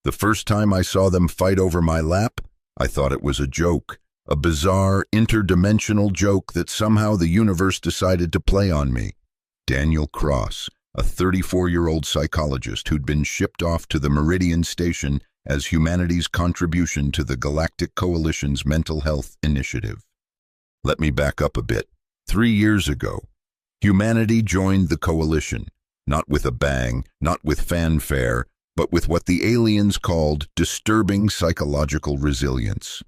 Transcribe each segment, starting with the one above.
The first time I saw them fight over my lap, I thought it was a joke, a bizarre, interdimensional joke that somehow the universe decided to play on me. Daniel Cross, a 34-year-old psychologist who'd been shipped off to the Meridian Station as humanity's contribution to the Galactic Coalition's mental health initiative. Let me back up a bit. 3 years ago, humanity joined the coalition, not with a bang, not with fanfare, but with what the aliens called disturbing psychological resilience.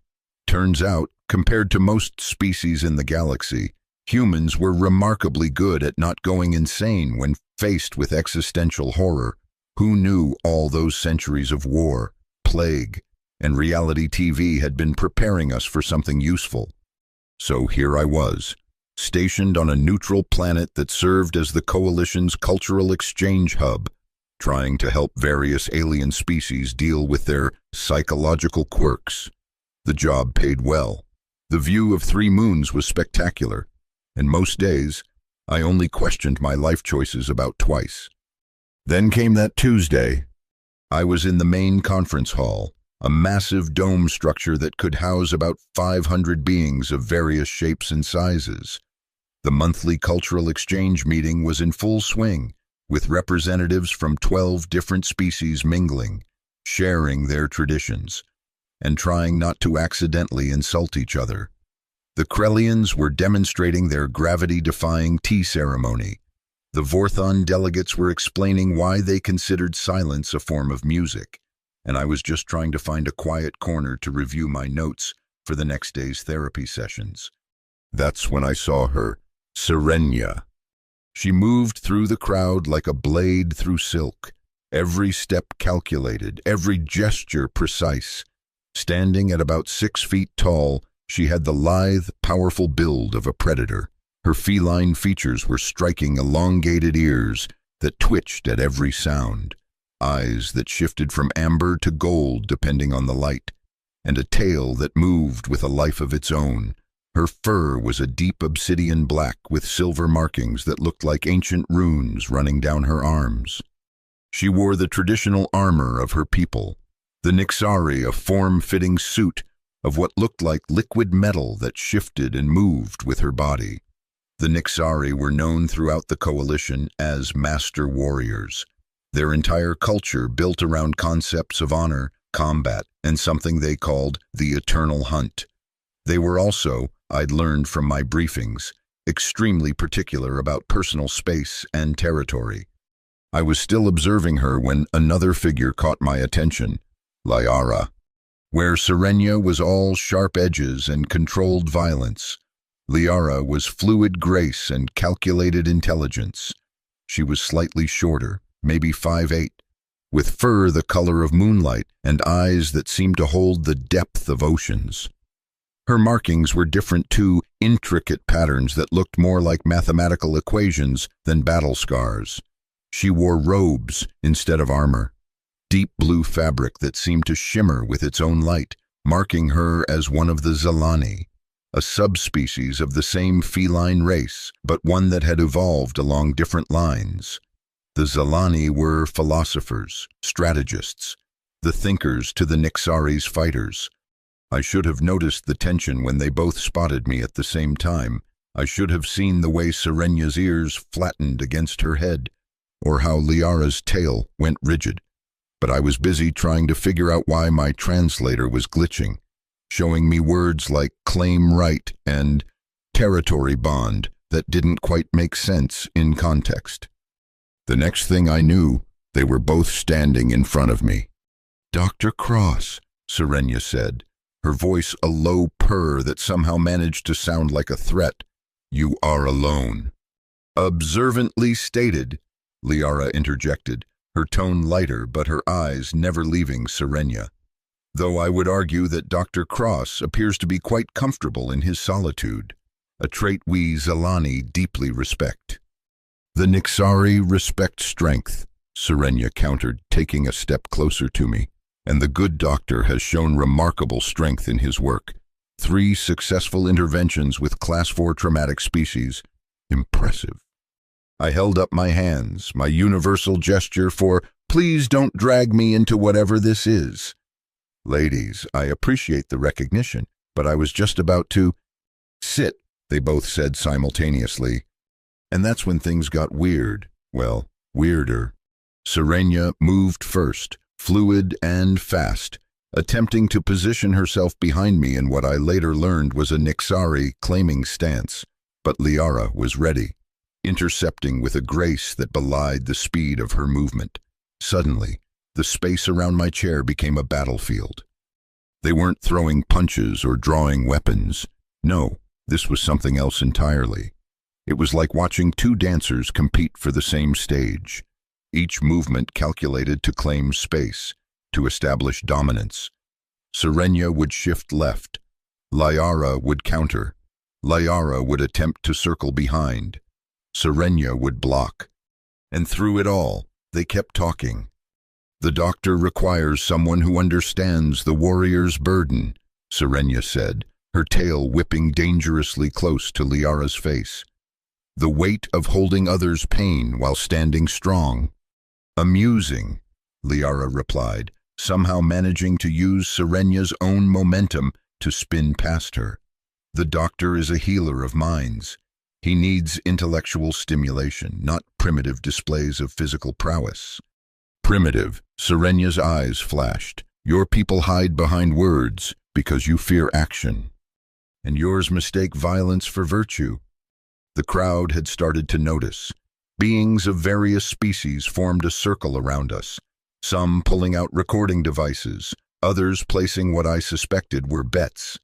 Turns out, compared to most species in the galaxy, humans were remarkably good at not going insane when faced with existential horror. Who knew all those centuries of war, plague, and reality TV had been preparing us for something useful? So here I was, stationed on a neutral planet that served as the Coalition's cultural exchange hub, trying to help various alien species deal with their psychological quirks. The job paid well. The view of 3 moons was spectacular, and most days, I only questioned my life choices about twice. Then came that Tuesday. I was in the main conference hall, a massive dome structure that could house about 500 beings of various shapes and sizes. The monthly cultural exchange meeting was in full swing, with representatives from 12 different species mingling, sharing their traditions, and trying not to accidentally insult each other. The Krellians were demonstrating their gravity-defying tea ceremony. The Vorthon delegates were explaining why they considered silence a form of music, and I was just trying to find a quiet corner to review my notes for the next day's therapy sessions. That's when I saw her, Serenia. She moved through the crowd like a blade through silk, every step calculated, every gesture precise. Standing at about 6 feet tall, she had the lithe, powerful build of a predator. Her feline features were striking elongated ears that twitched at every sound, eyes that shifted from amber to gold depending on the light, and a tail that moved with a life of its own. Her fur was a deep obsidian black with silver markings that looked like ancient runes running down her arms. She wore the traditional armor of her people, the Nixari, a form-fitting suit of what looked like liquid metal that shifted and moved with her body. The Nixari were known throughout the coalition as master warriors, their entire culture built around concepts of honor, combat, and something they called the eternal hunt. They were also, I'd learned from my briefings, extremely particular about personal space and territory. I was still observing her when another figure caught my attention, Liara. Where Serenia was all sharp edges and controlled violence, Liara was fluid grace and calculated intelligence. She was slightly shorter, maybe 5'8", with fur the color of moonlight and eyes that seemed to hold the depth of oceans. Her markings were different too, intricate patterns that looked more like mathematical equations than battle scars. She wore robes instead of armor, deep blue fabric that seemed to shimmer with its own light, marking her as one of the Zalani, a subspecies of the same feline race, but one that had evolved along different lines. The Zalani were philosophers, strategists, the thinkers to the Nixari's fighters. I should have noticed the tension when they both spotted me at the same time. I should have seen the way Serenia's ears flattened against her head, or how Liara's tail went rigid. But I was busy trying to figure out why my translator was glitching, showing me words like claim right and territory bond that didn't quite make sense in context. The next thing I knew, they were both standing in front of me. "Dr. Cross," Serenia said, her voice a low purr that somehow managed to sound like a threat. "You are alone." "Observantly stated," Liara interjected, her tone lighter but her eyes never leaving Serenia. Though I would argue that Dr. Cross appears to be quite comfortable in his solitude, a trait we Zalani deeply respect. "The Nixari respect strength," Serenia countered, taking a step closer to me. "And the good doctor has shown remarkable strength in his work. 3 successful interventions with Class 4 traumatic species. Impressive." I held up my hands, my universal gesture for Please don't drag me into whatever this is. Ladies, I appreciate the recognition, but I was just about to sit, they both said simultaneously. And that's when things got weird. Well, weirder. Serenia moved first, fluid and fast, attempting to position herself behind me in what I later learned was a Nixari claiming stance. But Liara was ready, intercepting with a grace that belied the speed of her movement. Suddenly, the space around my chair became a battlefield. They weren't throwing punches or drawing weapons. No, this was something else entirely. It was like watching two dancers compete for the same stage, each movement calculated to claim space, to establish dominance. Serenia would shift left. Liara would counter. Liara would attempt to circle behind. Serenia would block. And through it all, they kept talking. The doctor requires someone who understands the warrior's burden, Serenia said, her tail whipping dangerously close to Liara's face. The weight of holding others' pain while standing strong. Amusing, Liara replied, somehow managing to use Serenia's own momentum to spin past her. The doctor is a healer of minds. He needs intellectual stimulation, not primitive displays of physical prowess. Primitive, Serenia's eyes flashed. Your people hide behind words because you fear action. And yours mistake violence for virtue. The crowd had started to notice. Beings of various species formed a circle around us, some pulling out recording devices, others placing what I suspected were bets.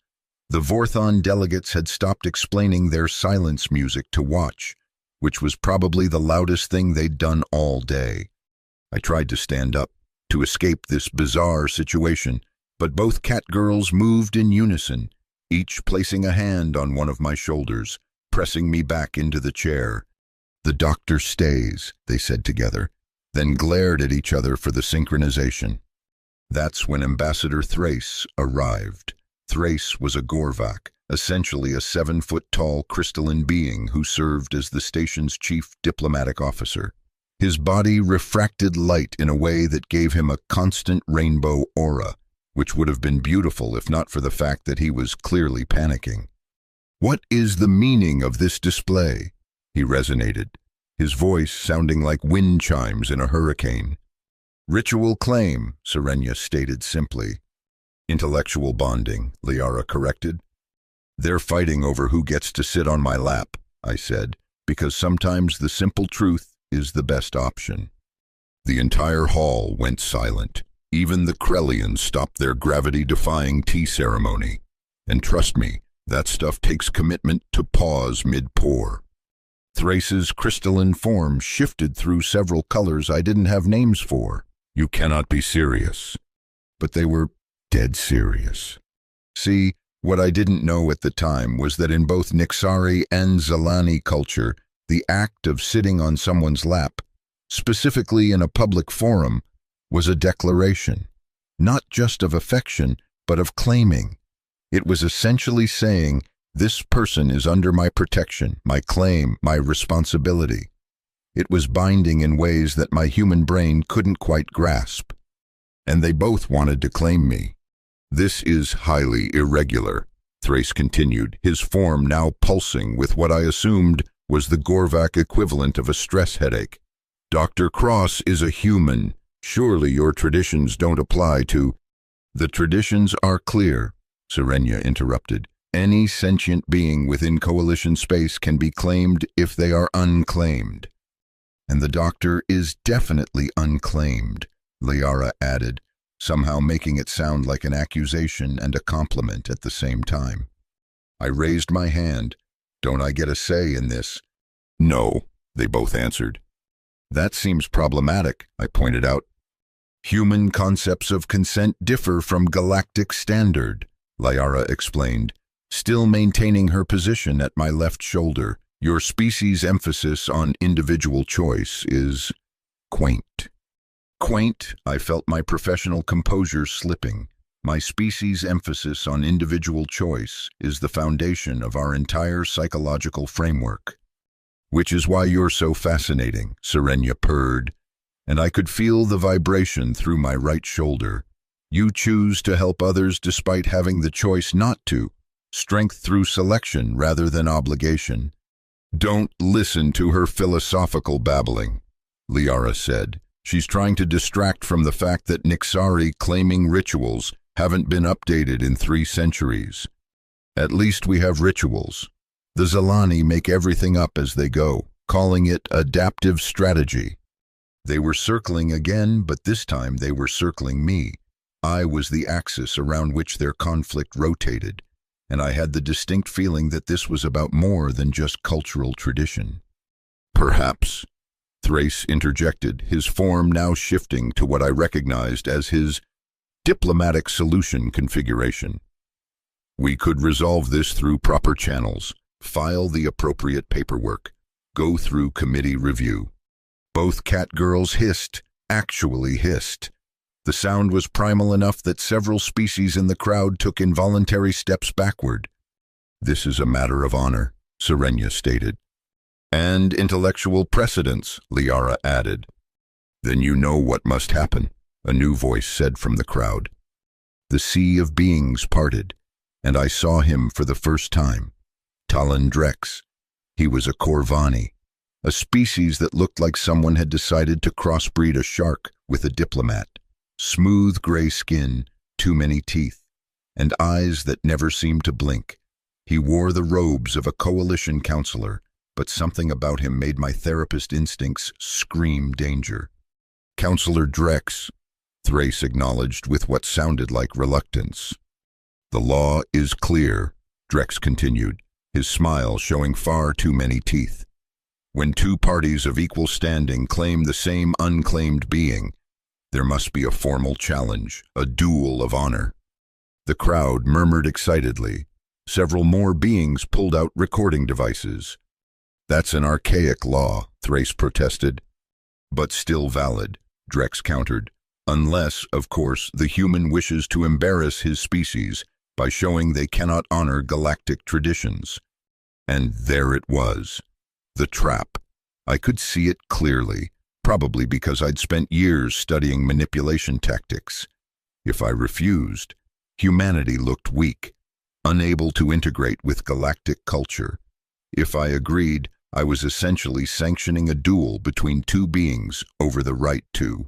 The Vorthon delegates had stopped explaining their silence music to watch, which was probably the loudest thing they'd done all day. I tried to stand up, to escape this bizarre situation, but both catgirls moved in unison, each placing a hand on one of my shoulders, pressing me back into the chair. The doctor stays, they said together, then glared at each other for the synchronization. That's when Ambassador Thrace arrived. Thrace was a Gorvak, essentially a 7-foot-tall crystalline being who served as the station's chief diplomatic officer. His body refracted light in a way that gave him a constant rainbow aura, which would have been beautiful if not for the fact that he was clearly panicking. What is the meaning of this display? He resonated, his voice sounding like wind chimes in a hurricane. Ritual claim, Serenia stated simply. Intellectual bonding, Liara corrected. They're fighting over who gets to sit on my lap, I said, because sometimes the simple truth is the best option. The entire hall went silent. Even the Krellians stopped their gravity-defying tea ceremony. And trust me, that stuff takes commitment to pause mid-pour. Thrace's crystalline form shifted through several colors I didn't have names for. You cannot be serious. But they were dead serious. See, what I didn't know at the time was that in both Nixari and Zelani culture, the act of sitting on someone's lap, specifically in a public forum, was a declaration, not just of affection, but of claiming. It was essentially saying, this person is under my protection, my claim, my responsibility. It was binding in ways that my human brain couldn't quite grasp. And they both wanted to claim me. This is highly irregular, Thrace continued, his form now pulsing with what I assumed was the Gorvak equivalent of a stress headache. Dr. Cross is a human. Surely your traditions don't apply to— The traditions are clear, Serenia interrupted. Any sentient being within coalition space can be claimed if they are unclaimed. And the doctor is definitely unclaimed, Liara added, somehow making it sound like an accusation and a compliment at the same time. I raised my hand. Don't I get a say in this? No, they both answered. That seems problematic, I pointed out. Human concepts of consent differ from galactic standard, Liara explained, still maintaining her position at my left shoulder. Your species' emphasis on individual choice is quaint. Quaint, I felt my professional composure slipping. My species' emphasis on individual choice is the foundation of our entire psychological framework. Which is why you're so fascinating, Serenia purred, and I could feel the vibration through my right shoulder. You choose to help others despite having the choice not to. Strength through selection rather than obligation. Don't listen to her philosophical babbling, Liara said. She's trying to distract from the fact that Nixari claiming rituals haven't been updated in 3 centuries. At least we have rituals. The Zalani make everything up as they go, calling it adaptive strategy. They were circling again, but this time they were circling me. I was the axis around which their conflict rotated, and I had the distinct feeling that this was about more than just cultural tradition. Perhaps, Thrace interjected, his form now shifting to what I recognized as his diplomatic solution configuration. We could resolve this through proper channels, file the appropriate paperwork, go through committee review. Both catgirls hissed, actually hissed. The sound was primal enough that several species in the crowd took involuntary steps backward. This is a matter of honor, Serenia stated. And intellectual precedence, Liara added. Then you know what must happen, a new voice said from the crowd. The sea of beings parted, and I saw him for the first time. Talon Drex. He was a Corvani, a species that looked like someone had decided to crossbreed a shark with a diplomat. Smooth gray skin, too many teeth, and eyes that never seemed to blink. He wore the robes of a coalition counselor, but something about him made my therapist instincts scream danger. Counselor Drex, Thrace acknowledged with what sounded like reluctance. The law is clear, Drex continued, his smile showing far too many teeth. When 2 parties of equal standing claim the same unclaimed being, there must be a formal challenge, a duel of honor. The crowd murmured excitedly. Several more beings pulled out recording devices. That's an archaic law, Thrace protested. But still valid, Drex countered, unless, of course, the human wishes to embarrass his species by showing they cannot honor galactic traditions. And there it was, the trap. I could see it clearly, probably because I'd spent years studying manipulation tactics. If I refused, humanity looked weak, unable to integrate with galactic culture. If I agreed, I was essentially sanctioning a duel between 2 beings over the right to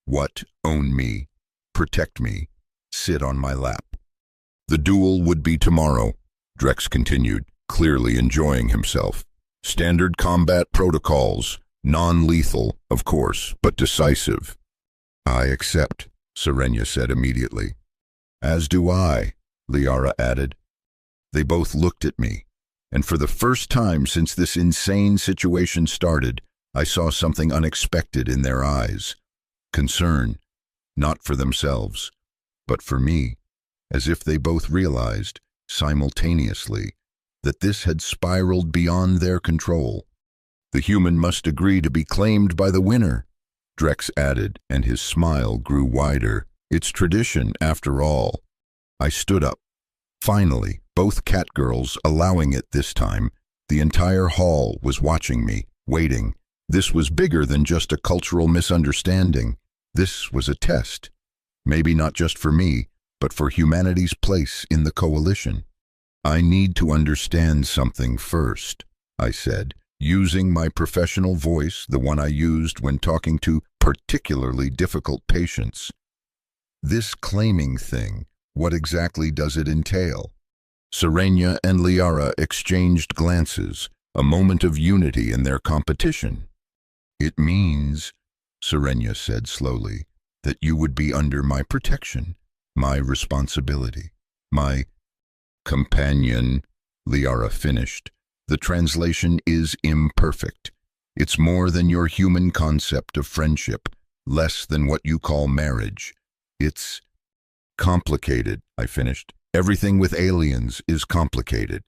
what? Own me, protect me, sit on my lap. The duel would be tomorrow, Drex continued, clearly enjoying himself. Standard combat protocols, non-lethal, of course, but decisive. I accept, Serenia said immediately. As do I, Liara added. They both looked at me, and for the first time since this insane situation started, I saw something unexpected in their eyes. Concern, not for themselves, but for me, as if they both realized, simultaneously, that this had spiraled beyond their control. The human must agree to be claimed by the winner, Drex added, and his smile grew wider. It's tradition, after all. I stood up. Finally, both catgirls allowing it this time. The entire hall was watching me, waiting. This was bigger than just a cultural misunderstanding. This was a test. Maybe not just for me, but for humanity's place in the coalition. I need to understand something first, I said, using my professional voice, the one I used when talking to particularly difficult patients. This claiming thing, what exactly does it entail? Serenia and Liara exchanged glances, a moment of unity in their competition. It means, Serenia said slowly, that you would be under my protection, my responsibility, my companion, Liara finished. The translation is imperfect. It's more than your human concept of friendship, less than what you call marriage. It's complicated, I finished. Everything with aliens is complicated.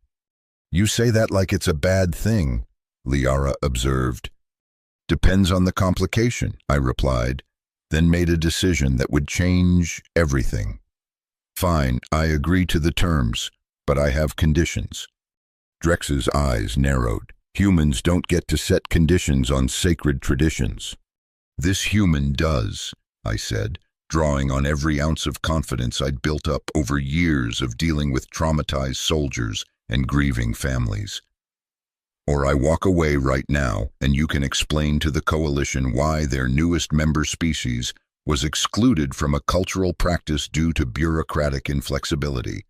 You say that like it's a bad thing, Liara observed. Depends on the complication, I replied, then made a decision that would change everything. Fine, I agree to the terms, but I have conditions. Drex's eyes narrowed. Humans don't get to set conditions on sacred traditions. This human does, I said, drawing on every ounce of confidence I'd built up over years of dealing with traumatized soldiers and grieving families. Or I walk away right now, and you can explain to the coalition why their newest member species was excluded from a cultural practice due to bureaucratic inflexibility.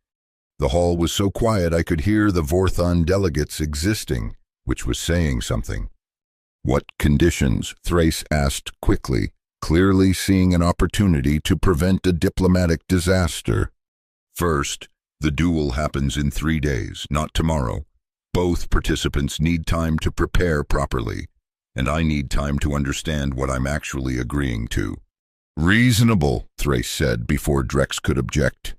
The hall was so quiet I could hear the Vorthon delegates existing, which was saying something. What conditions? Thrace asked quickly, clearly seeing an opportunity to prevent a diplomatic disaster. First, the duel happens in 3 days, not tomorrow. Both participants need time to prepare properly, and I need time to understand what I'm actually agreeing to. Reasonable, Thrace said before Drex could object.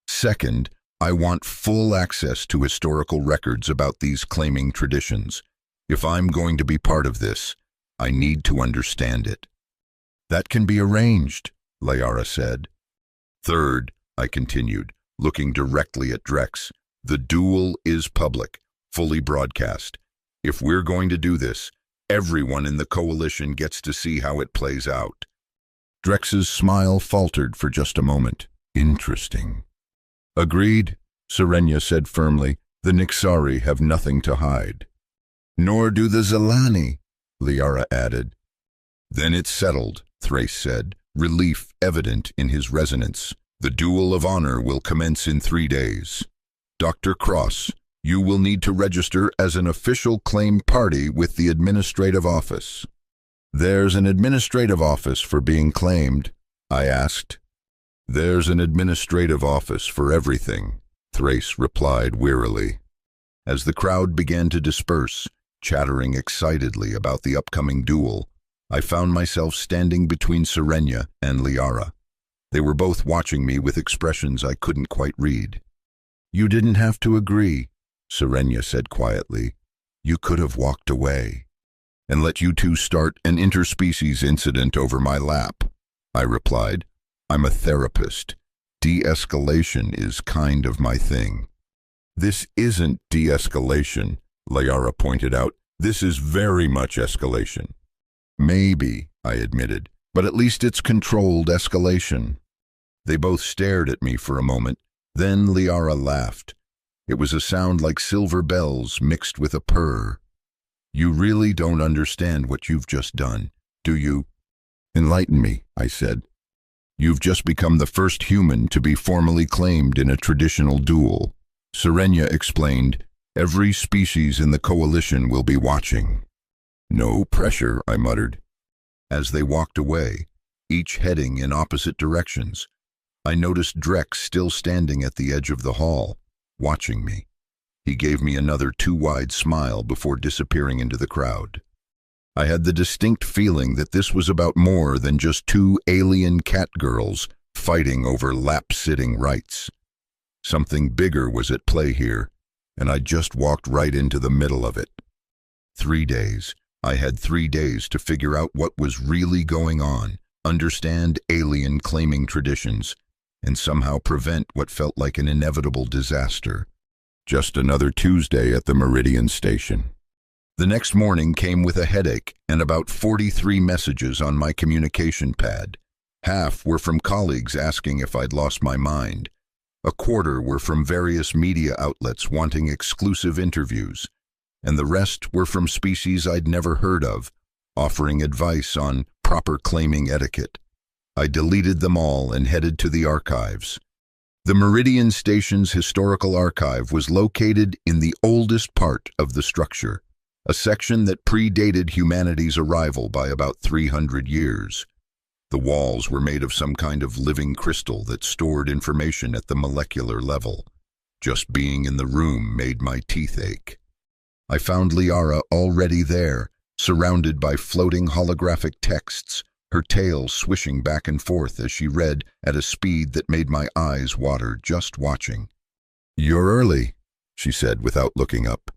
Second, I want full access to historical records about these claiming traditions. If I'm going to be part of this, I need to understand it. That can be arranged, Liara said. Third, I continued, looking directly at Drex, the duel is public, fully broadcast. If we're going to do this, everyone in the coalition gets to see how it plays out. Drex's smile faltered for just a moment. Interesting. Agreed, Serenia said firmly. The Nixari have nothing to hide. Nor do the Zelani, Liara added. Then it's settled, Thrace said, relief evident in his resonance. The duel of honor will commence in 3 days. Dr. Cross, you will need to register as an official claim party with the administrative office. There's an administrative office for being claimed, I asked. There's an administrative office for everything, Thrace replied wearily. As the crowd began to disperse, chattering excitedly about the upcoming duel, I found myself standing between Serenia and Liara. They were both watching me with expressions I couldn't quite read. You didn't have to agree, Serenia said quietly. You could have walked away and let you two start an interspecies incident over my lap, I replied. I'm a therapist. De-escalation is kind of my thing. This isn't de-escalation, Liara pointed out. This is very much escalation. Maybe, I admitted, but at least it's controlled escalation. They both stared at me for a moment. Then Liara laughed. It was a sound like silver bells mixed with a purr. You really don't understand what you've just done, do you? Enlighten me, I said. You've just become the first human to be formally claimed in a traditional duel. Serenia explained, every species in the coalition will be watching. No pressure, I muttered. As they walked away, each heading in opposite directions, I noticed Drex still standing at the edge of the hall, watching me. He gave me another too-wide smile before disappearing into the crowd. I had the distinct feeling that this was about more than just two alien cat girls fighting over lap-sitting rights. Something bigger was at play here, and I just walked right into the middle of it. 3 days. I had 3 days to figure out what was really going on, understand alien claiming traditions, and somehow prevent what felt like an inevitable disaster. Just another Tuesday at the Meridian Station. The next morning came with a headache and about 43 messages on my communication pad. Half were from colleagues asking if I'd lost my mind. A quarter were from various media outlets wanting exclusive interviews, and the rest were from species I'd never heard of, offering advice on proper claiming etiquette. I deleted them all and headed to the archives. The Meridian Station's historical archive was located in the oldest part of the structure, a section that predated humanity's arrival by about 300 years. The walls were made of some kind of living crystal that stored information at the molecular level. Just being in the room made my teeth ache. I found Liara already there, surrounded by floating holographic texts, her tail swishing back and forth as she read at a speed that made my eyes water just watching. You're early, she said without looking up.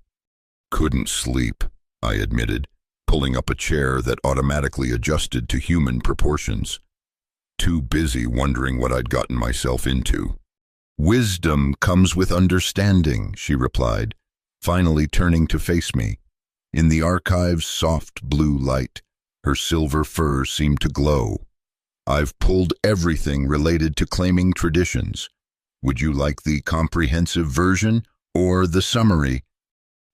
Couldn't sleep, I admitted, pulling up a chair that automatically adjusted to human proportions. Too busy wondering what I'd gotten myself into. Wisdom comes with understanding, she replied, finally turning to face me. In the archive's soft blue light, Her silver fur seemed to glow. I've pulled everything related to claiming traditions. Would you like the comprehensive version or the summary?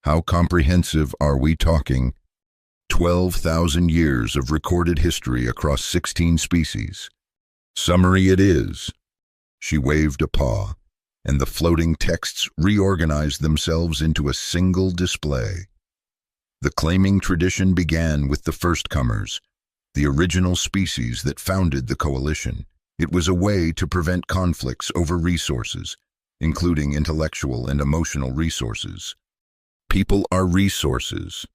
How comprehensive are we talking? 12,000 years of recorded history across 16 species. Summary it is. She waved a paw, and the floating texts reorganized themselves into a single display. The claiming tradition began with the firstcomers, the original species that founded the coalition. It was a way to prevent conflicts over resources, including intellectual and emotional resources. People are resources.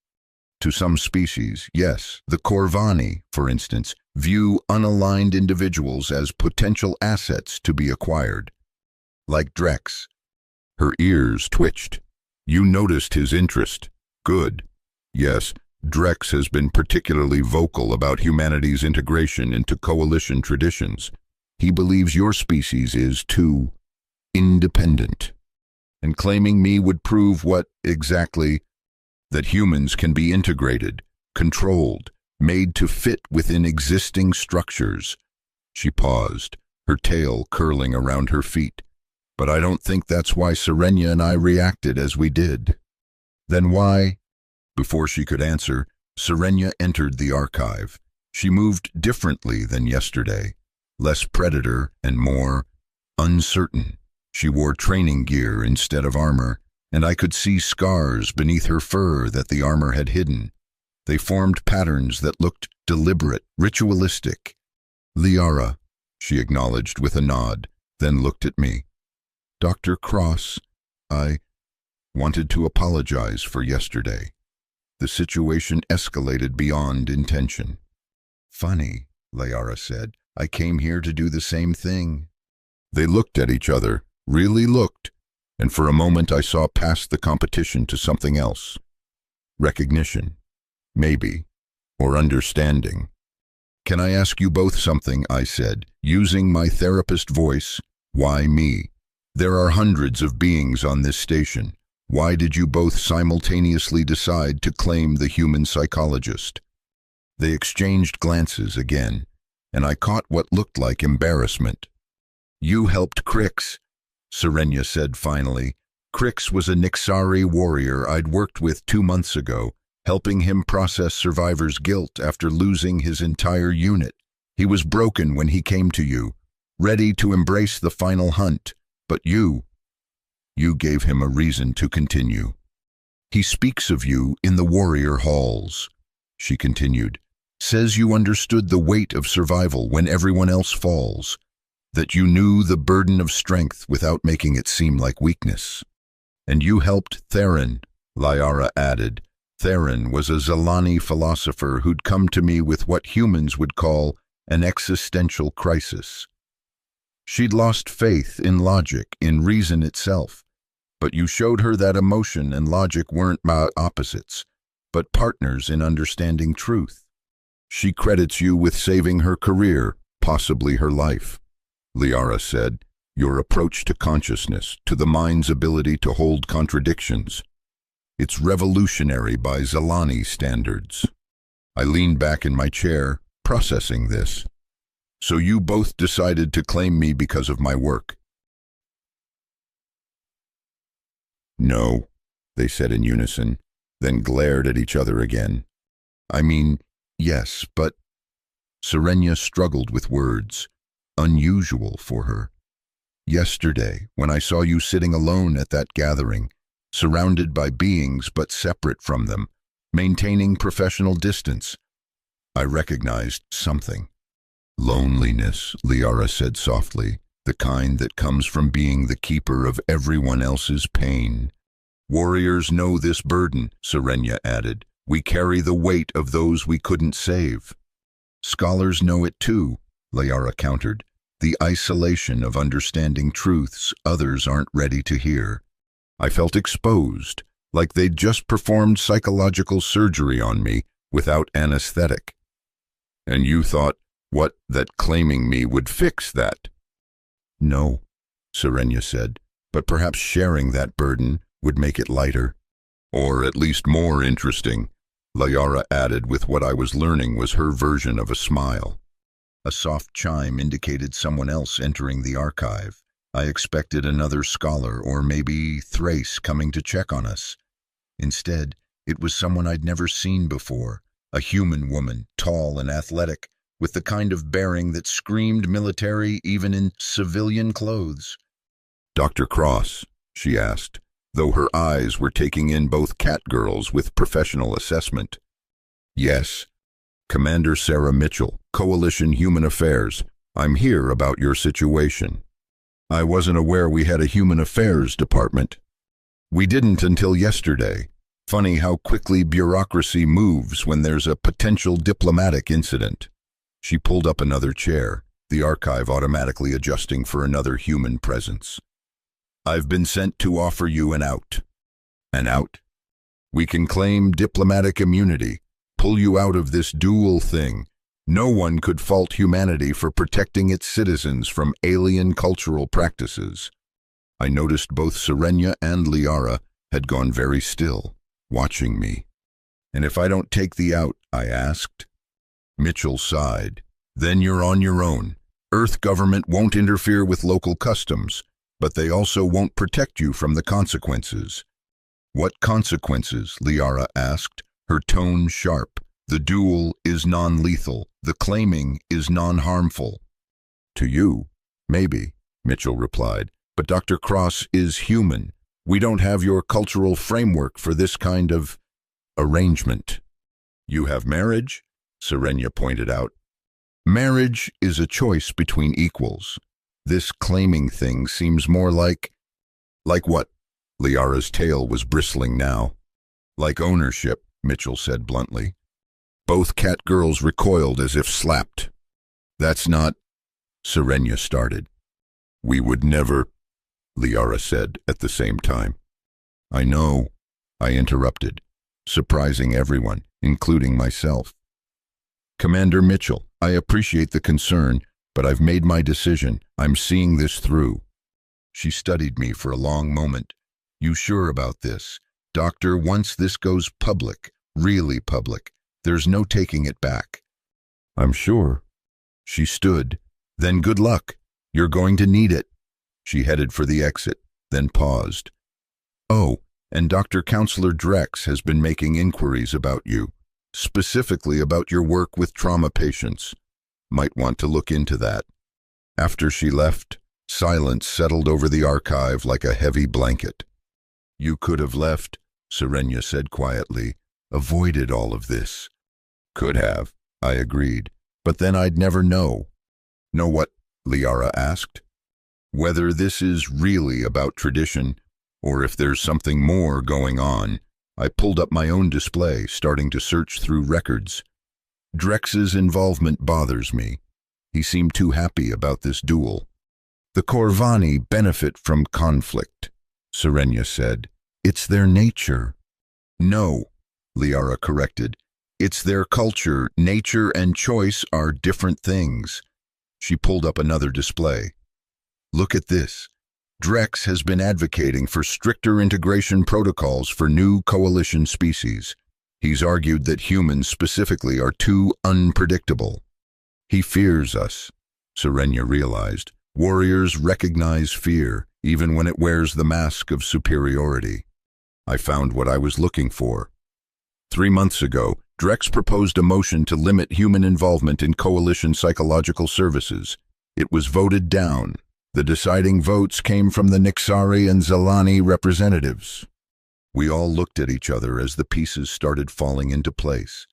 To some species, yes, the Corvani, for instance, view unaligned individuals as potential assets to be acquired. Like Drex. Her ears twitched. You noticed his interest. Good. Yes, Drex has been particularly vocal about humanity's integration into coalition traditions. He believes your species is too independent. And claiming me would prove what, exactly? That humans can be integrated, controlled, made to fit within existing structures. She paused, her tail curling around her feet. But I don't think that's why Serenia and I reacted as we did. Then why? Before she could answer, Serenia entered the archive. She moved differently than yesterday, less predator and more uncertain. She wore training gear instead of armor, and I could see scars beneath her fur that the armor had hidden. They formed patterns that looked deliberate, ritualistic. Liara, she acknowledged with a nod, then looked at me. Dr. Cross, I wanted to apologize for yesterday. The situation escalated beyond intention. Funny, Liara said. I came here to do the same thing. They looked at each other, really looked, and for a moment I saw past the competition to something else. Recognition, maybe, or understanding. Can I ask you both something, I said, using my therapist voice. Why me? There are hundreds of beings on this station. Why did you both simultaneously decide to claim the human psychologist? They exchanged glances again, and I caught what looked like embarrassment. You helped Crix, Serenia said finally. Crix was a Nixari warrior I'd worked with 2 months ago, helping him process survivor's guilt after losing his entire unit. He was broken when he came to you, ready to embrace the final hunt, but you gave him a reason to continue. He speaks of you in the warrior halls, she continued, says you understood the weight of survival when everyone else falls, that you knew the burden of strength without making it seem like weakness. And you helped Theron, Liara added. Theron was a Zalani philosopher who'd come to me with what humans would call an existential crisis. She'd lost faith in logic, in reason itself, but you showed her that emotion and logic weren't opposites, but partners in understanding truth. She credits you with saving her career, possibly her life. Liara said, your approach to consciousness, to the mind's ability to hold contradictions. It's revolutionary by Zalani standards. I leaned back in my chair, processing this. So you both decided to claim me because of my work? No, they said in unison, then glared at each other again. I mean, yes, but... Serenia struggled with words, unusual for her. Yesterday, when I saw you sitting alone at that gathering, surrounded by beings but separate from them, maintaining professional distance, I recognized something. Loneliness, Liara said softly, the kind that comes from being the keeper of everyone else's pain. Warriors know this burden, Serenia added. We carry the weight of those we couldn't save. Scholars know it too, Liara countered. The isolation of understanding truths others aren't ready to hear. I felt exposed, like they'd just performed psychological surgery on me without anesthetic. And you thought, what, that claiming me would fix that? No, Serenia said, but perhaps sharing that burden would make it lighter, or at least more interesting. Liara added with what I was learning was her version of a smile. A soft chime indicated someone else entering the archive. I expected another scholar or maybe Thrace coming to check on us. Instead, it was someone I'd never seen before, a human woman, tall and athletic, with the kind of bearing that screamed military even in civilian clothes. "Dr. Cross?" she asked, though her eyes were taking in both catgirls with professional assessment. "Yes. Commander Sarah Mitchell, Coalition Human Affairs. I'm here about your situation." "I wasn't aware we had a Human Affairs department." "We didn't until yesterday. Funny how quickly bureaucracy moves when there's a potential diplomatic incident." She pulled up another chair, the archive automatically adjusting for another human presence. "I've been sent to offer you an out." "An out?" "We can claim diplomatic immunity, pull you out of this dual thing. No one could fault humanity for protecting its citizens from alien cultural practices." I noticed both Serenia and Liara had gone very still, watching me. "And if I don't take the out?" I asked. Mitchell sighed. "Then you're on your own. Earth government won't interfere with local customs, but they also won't protect you from the consequences." "What consequences?" Liara asked, her tone sharp. "The duel is non-lethal. The claiming is non-harmful." "To you, maybe," Mitchell replied, "but Dr. Cross is human. We don't have your cultural framework for this kind of arrangement." "You have marriage?" Serenia pointed out. "Marriage is a choice between equals. This claiming thing seems more like..." "Like what?" Liara's tail was bristling now. "Like ownership," Mitchell said bluntly. Both catgirls recoiled as if slapped. "That's not..." Serenia started. "We would never..." Liara said at the same time. "I know," I interrupted, surprising everyone, including myself. "Commander Mitchell, I appreciate the concern, but I've made my decision. I'm seeing this through." She studied me for a long moment. "You sure about this? Doctor, once this goes public, really public, there's no taking it back." "I'm sure." She stood. "Then good luck. You're going to need it." She headed for the exit, then paused. "Oh, and Dr. Counselor Drex has been making inquiries about you, specifically about your work with trauma patients. Might want to look into that." After she left, silence settled over the archive like a heavy blanket. "You could have left," Serenia said quietly, "avoided all of this." "Could have," I agreed, "but then I'd never know." "Know what?" Liara asked. "Whether this is really about tradition, or if there's something more going on." I pulled up my own display, starting to search through records. "Drex's involvement bothers me. He seemed too happy about this duel." "The Corvani benefit from conflict," Serenia said. "It's their nature." "No," Liara corrected. "It's their culture. Nature and choice are different things." She pulled up another display. "Look at this. Drex has been advocating for stricter integration protocols for new coalition species. He's argued that humans specifically are too unpredictable." "He fears us," Serenia realized. "Warriors recognize fear, even when it wears the mask of superiority." I found what I was looking for. 3 months ago, Drex proposed a motion to limit human involvement in coalition psychological services. It was voted down. The deciding votes came from the Nixari and Zelani representatives. We all looked at each other as the pieces started falling into place.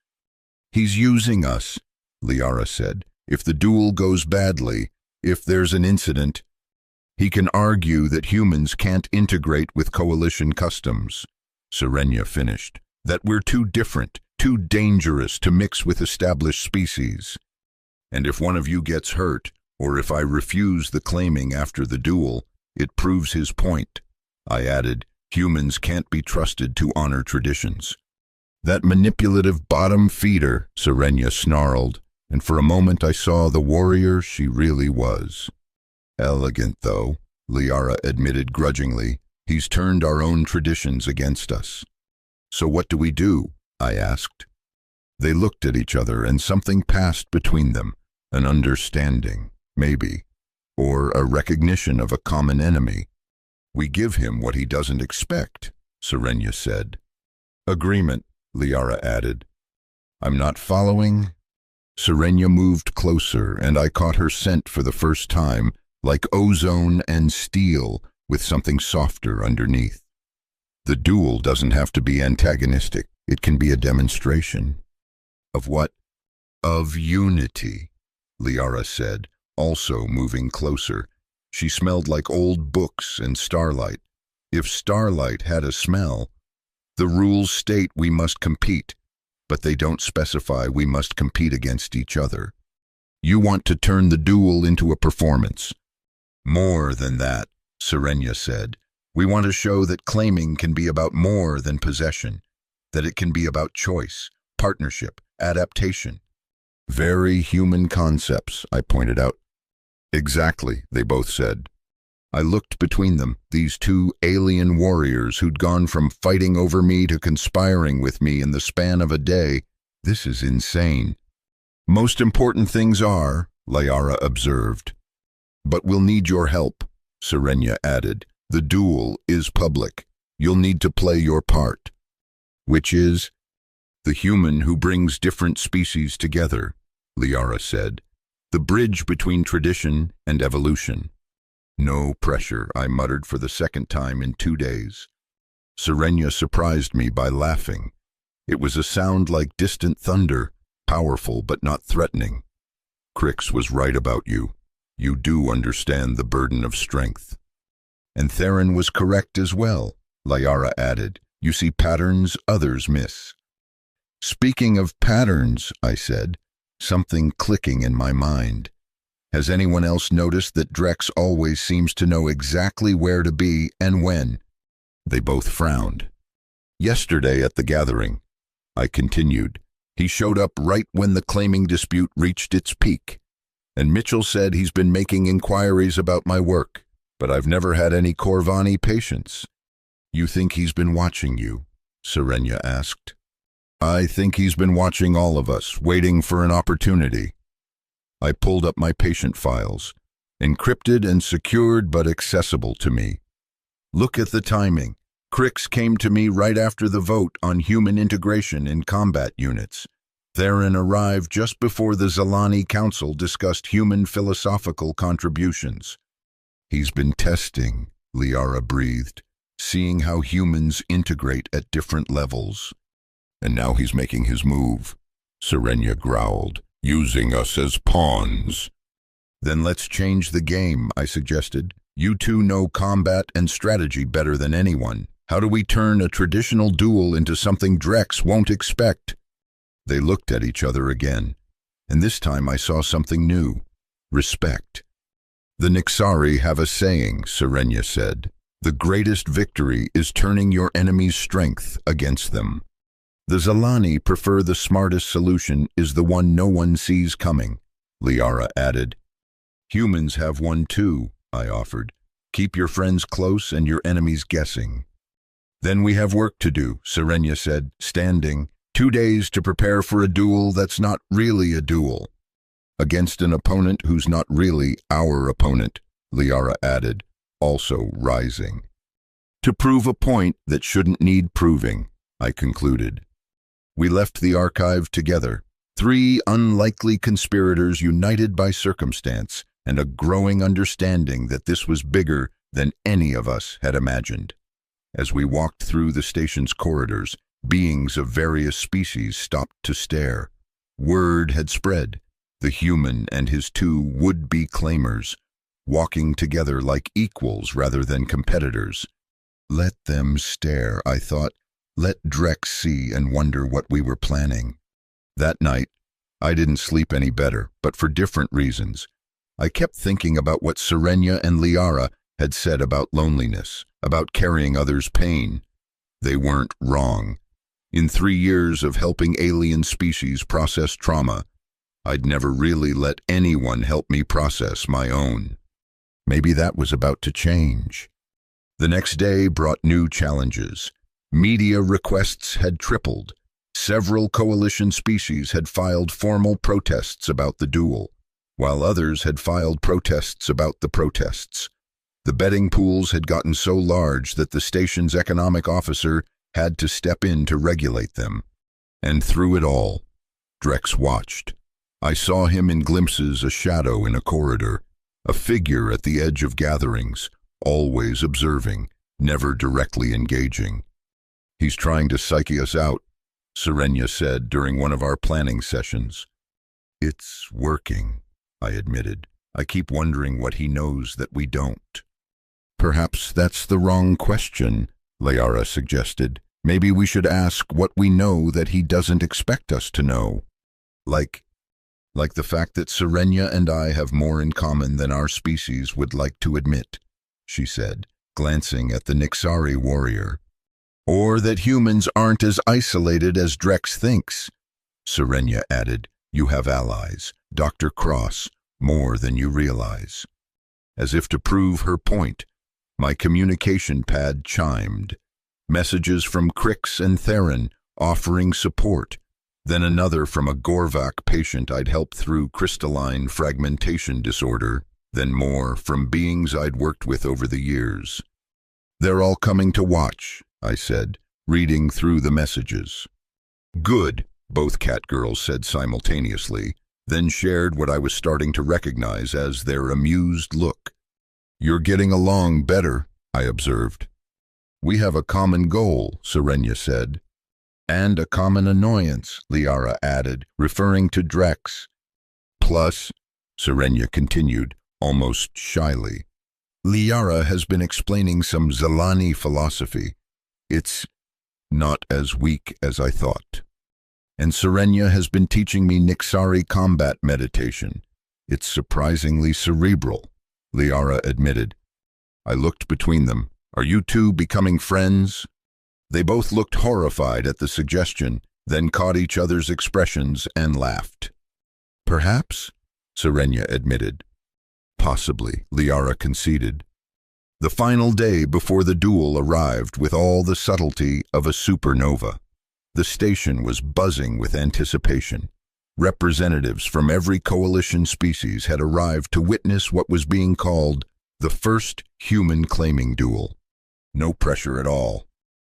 "He's using us," Liara said. "If the duel goes badly, if there's an incident, he can argue that humans can't integrate with coalition customs." Serenia finished. "That we're too different, too dangerous to mix with established species. And if one of you gets hurt, or if I refuse the claiming after the duel, it proves his point." I added, "Humans can't be trusted to honor traditions." "That manipulative bottom feeder," Serenia snarled, and for a moment I saw the warrior she really was. "Elegant, though," Liara admitted grudgingly. "He's turned our own traditions against us." "So what do we do?" I asked. They looked at each other and something passed between them, an understanding, maybe, or a recognition of a common enemy. We give him what he doesn't expect, Serenia said. Agreement, Liara added. I'm not following. Serenia moved closer, and I caught her scent for the first time, like ozone and steel, with something softer underneath. The duel doesn't have to be antagonistic. It can be a demonstration. Of what? Of unity, Liara said, also moving closer. She smelled like old books and starlight. If starlight had a smell, the rules state we must compete, but they don't specify we must compete against each other. You want to turn the duel into a performance. More than that, Serenia said. We want to show that claiming can be about more than possession, that it can be about choice, partnership, adaptation. Very human concepts, I pointed out. Exactly, they both said. I looked between them, these two alien warriors who'd gone from fighting over me to conspiring with me in the span of a day. This is insane. Most important things are, Liara observed. But we'll need your help, Serenia added. The duel is public. You'll need to play your part. Which is? The human who brings different species together, Liara said. The bridge between tradition and evolution. No pressure, I muttered for the second time in 2 days. Serenia surprised me by laughing. It was a sound like distant thunder, powerful but not threatening. Crix was right about you. You do understand the burden of strength. And Theron was correct as well, Liara added. You see patterns others miss. Speaking of patterns, I said, something clicking in my mind. Has anyone else noticed that Drex always seems to know exactly where to be and when? They both frowned. Yesterday at the gathering, I continued, he showed up right when the claiming dispute reached its peak. And Mitchell said he's been making inquiries about my work, but I've never had any Corvani patience. You think he's been watching you? Serenia asked. I think he's been watching all of us, waiting for an opportunity. I pulled up my patient files, encrypted and secured but accessible to me. Look at the timing. Crix came to me right after the vote on human integration in combat units. Theron arrived just before the Zalani Council discussed human philosophical contributions. He's been testing, Liara breathed, seeing how humans integrate at different levels. And now he's making his move, Serenia growled, using us as pawns. Then let's change the game, I suggested. You two know combat and strategy better than anyone. How do we turn a traditional duel into something Drex won't expect? They looked at each other again, and this time I saw something new. Respect. The Nixari have a saying, Serenia said. The greatest victory is turning your enemy's strength against them. The Zalani prefer the smartest solution is the one no one sees coming, Liara added. Humans have one too, I offered. Keep your friends close and your enemies guessing. Then we have work to do, Serenia said, standing. 2 days to prepare for a duel that's not really a duel. Against an opponent who's not really our opponent, Liara added, also rising. To prove a point that shouldn't need proving, I concluded. We left the archive together, 3 unlikely conspirators united by circumstance and a growing understanding that this was bigger than any of us had imagined. As we walked through the station's corridors, beings of various species stopped to stare. Word had spread, the human and his 2 would-be claimers, walking together like equals rather than competitors. Let them stare, I thought. Let Drex see and wonder what we were planning. That night, I didn't sleep any better, but for different reasons. I kept thinking about what Serenia and Liara had said about loneliness, about carrying others' pain. They weren't wrong. In 3 years of helping alien species process trauma, I'd never really let anyone help me process my own. Maybe that was about to change. The next day brought new challenges. Media requests had tripled. Several coalition species had filed formal protests about the duel, while others had filed protests about the protests. The betting pools had gotten so large that the station's economic officer had to step in to regulate them. And through it all, Drex watched. I saw him in glimpses, a shadow in a corridor, a figure at the edge of gatherings, always observing, never directly engaging. "He's trying to psyche us out," Serenia said during one of our planning sessions. "It's working," I admitted. "I keep wondering what he knows that we don't." "Perhaps that's the wrong question," Liara suggested. "Maybe we should ask what we know that he doesn't expect us to know. Like the fact that Serenia and I have more in common than our species would like to admit," she said, glancing at the Nixari warrior. "Or that humans aren't as isolated as Drex thinks," Serenia added. "You have allies, Dr. Cross, more than you realize." As if to prove her point, my communication pad chimed. Messages from Crix and Theron offering support, then another from a Gorvak patient I'd helped through crystalline fragmentation disorder, then more from beings I'd worked with over the years. "They're all coming to watch," I said, reading through the messages. "Good," both catgirls said simultaneously, then shared what I was starting to recognize as their amused look. "You're getting along better," I observed. "We have a common goal," Serenia said. "And a common annoyance," Liara added, referring to Drex. "Plus," Serenia continued, almost shyly, "Liara has been explaining some Zalani philosophy. It's not as weak as I thought. And Serenia has been teaching me Nixari combat meditation. It's surprisingly cerebral," Liara admitted. I looked between them. "Are you two becoming friends?" They both looked horrified at the suggestion, then caught each other's expressions and laughed. "Perhaps," Serenia admitted. "Possibly," Liara conceded. The final day before the duel arrived with all the subtlety of a supernova. The station was buzzing with anticipation. Representatives from every coalition species had arrived to witness what was being called the first human claiming duel. No pressure at all.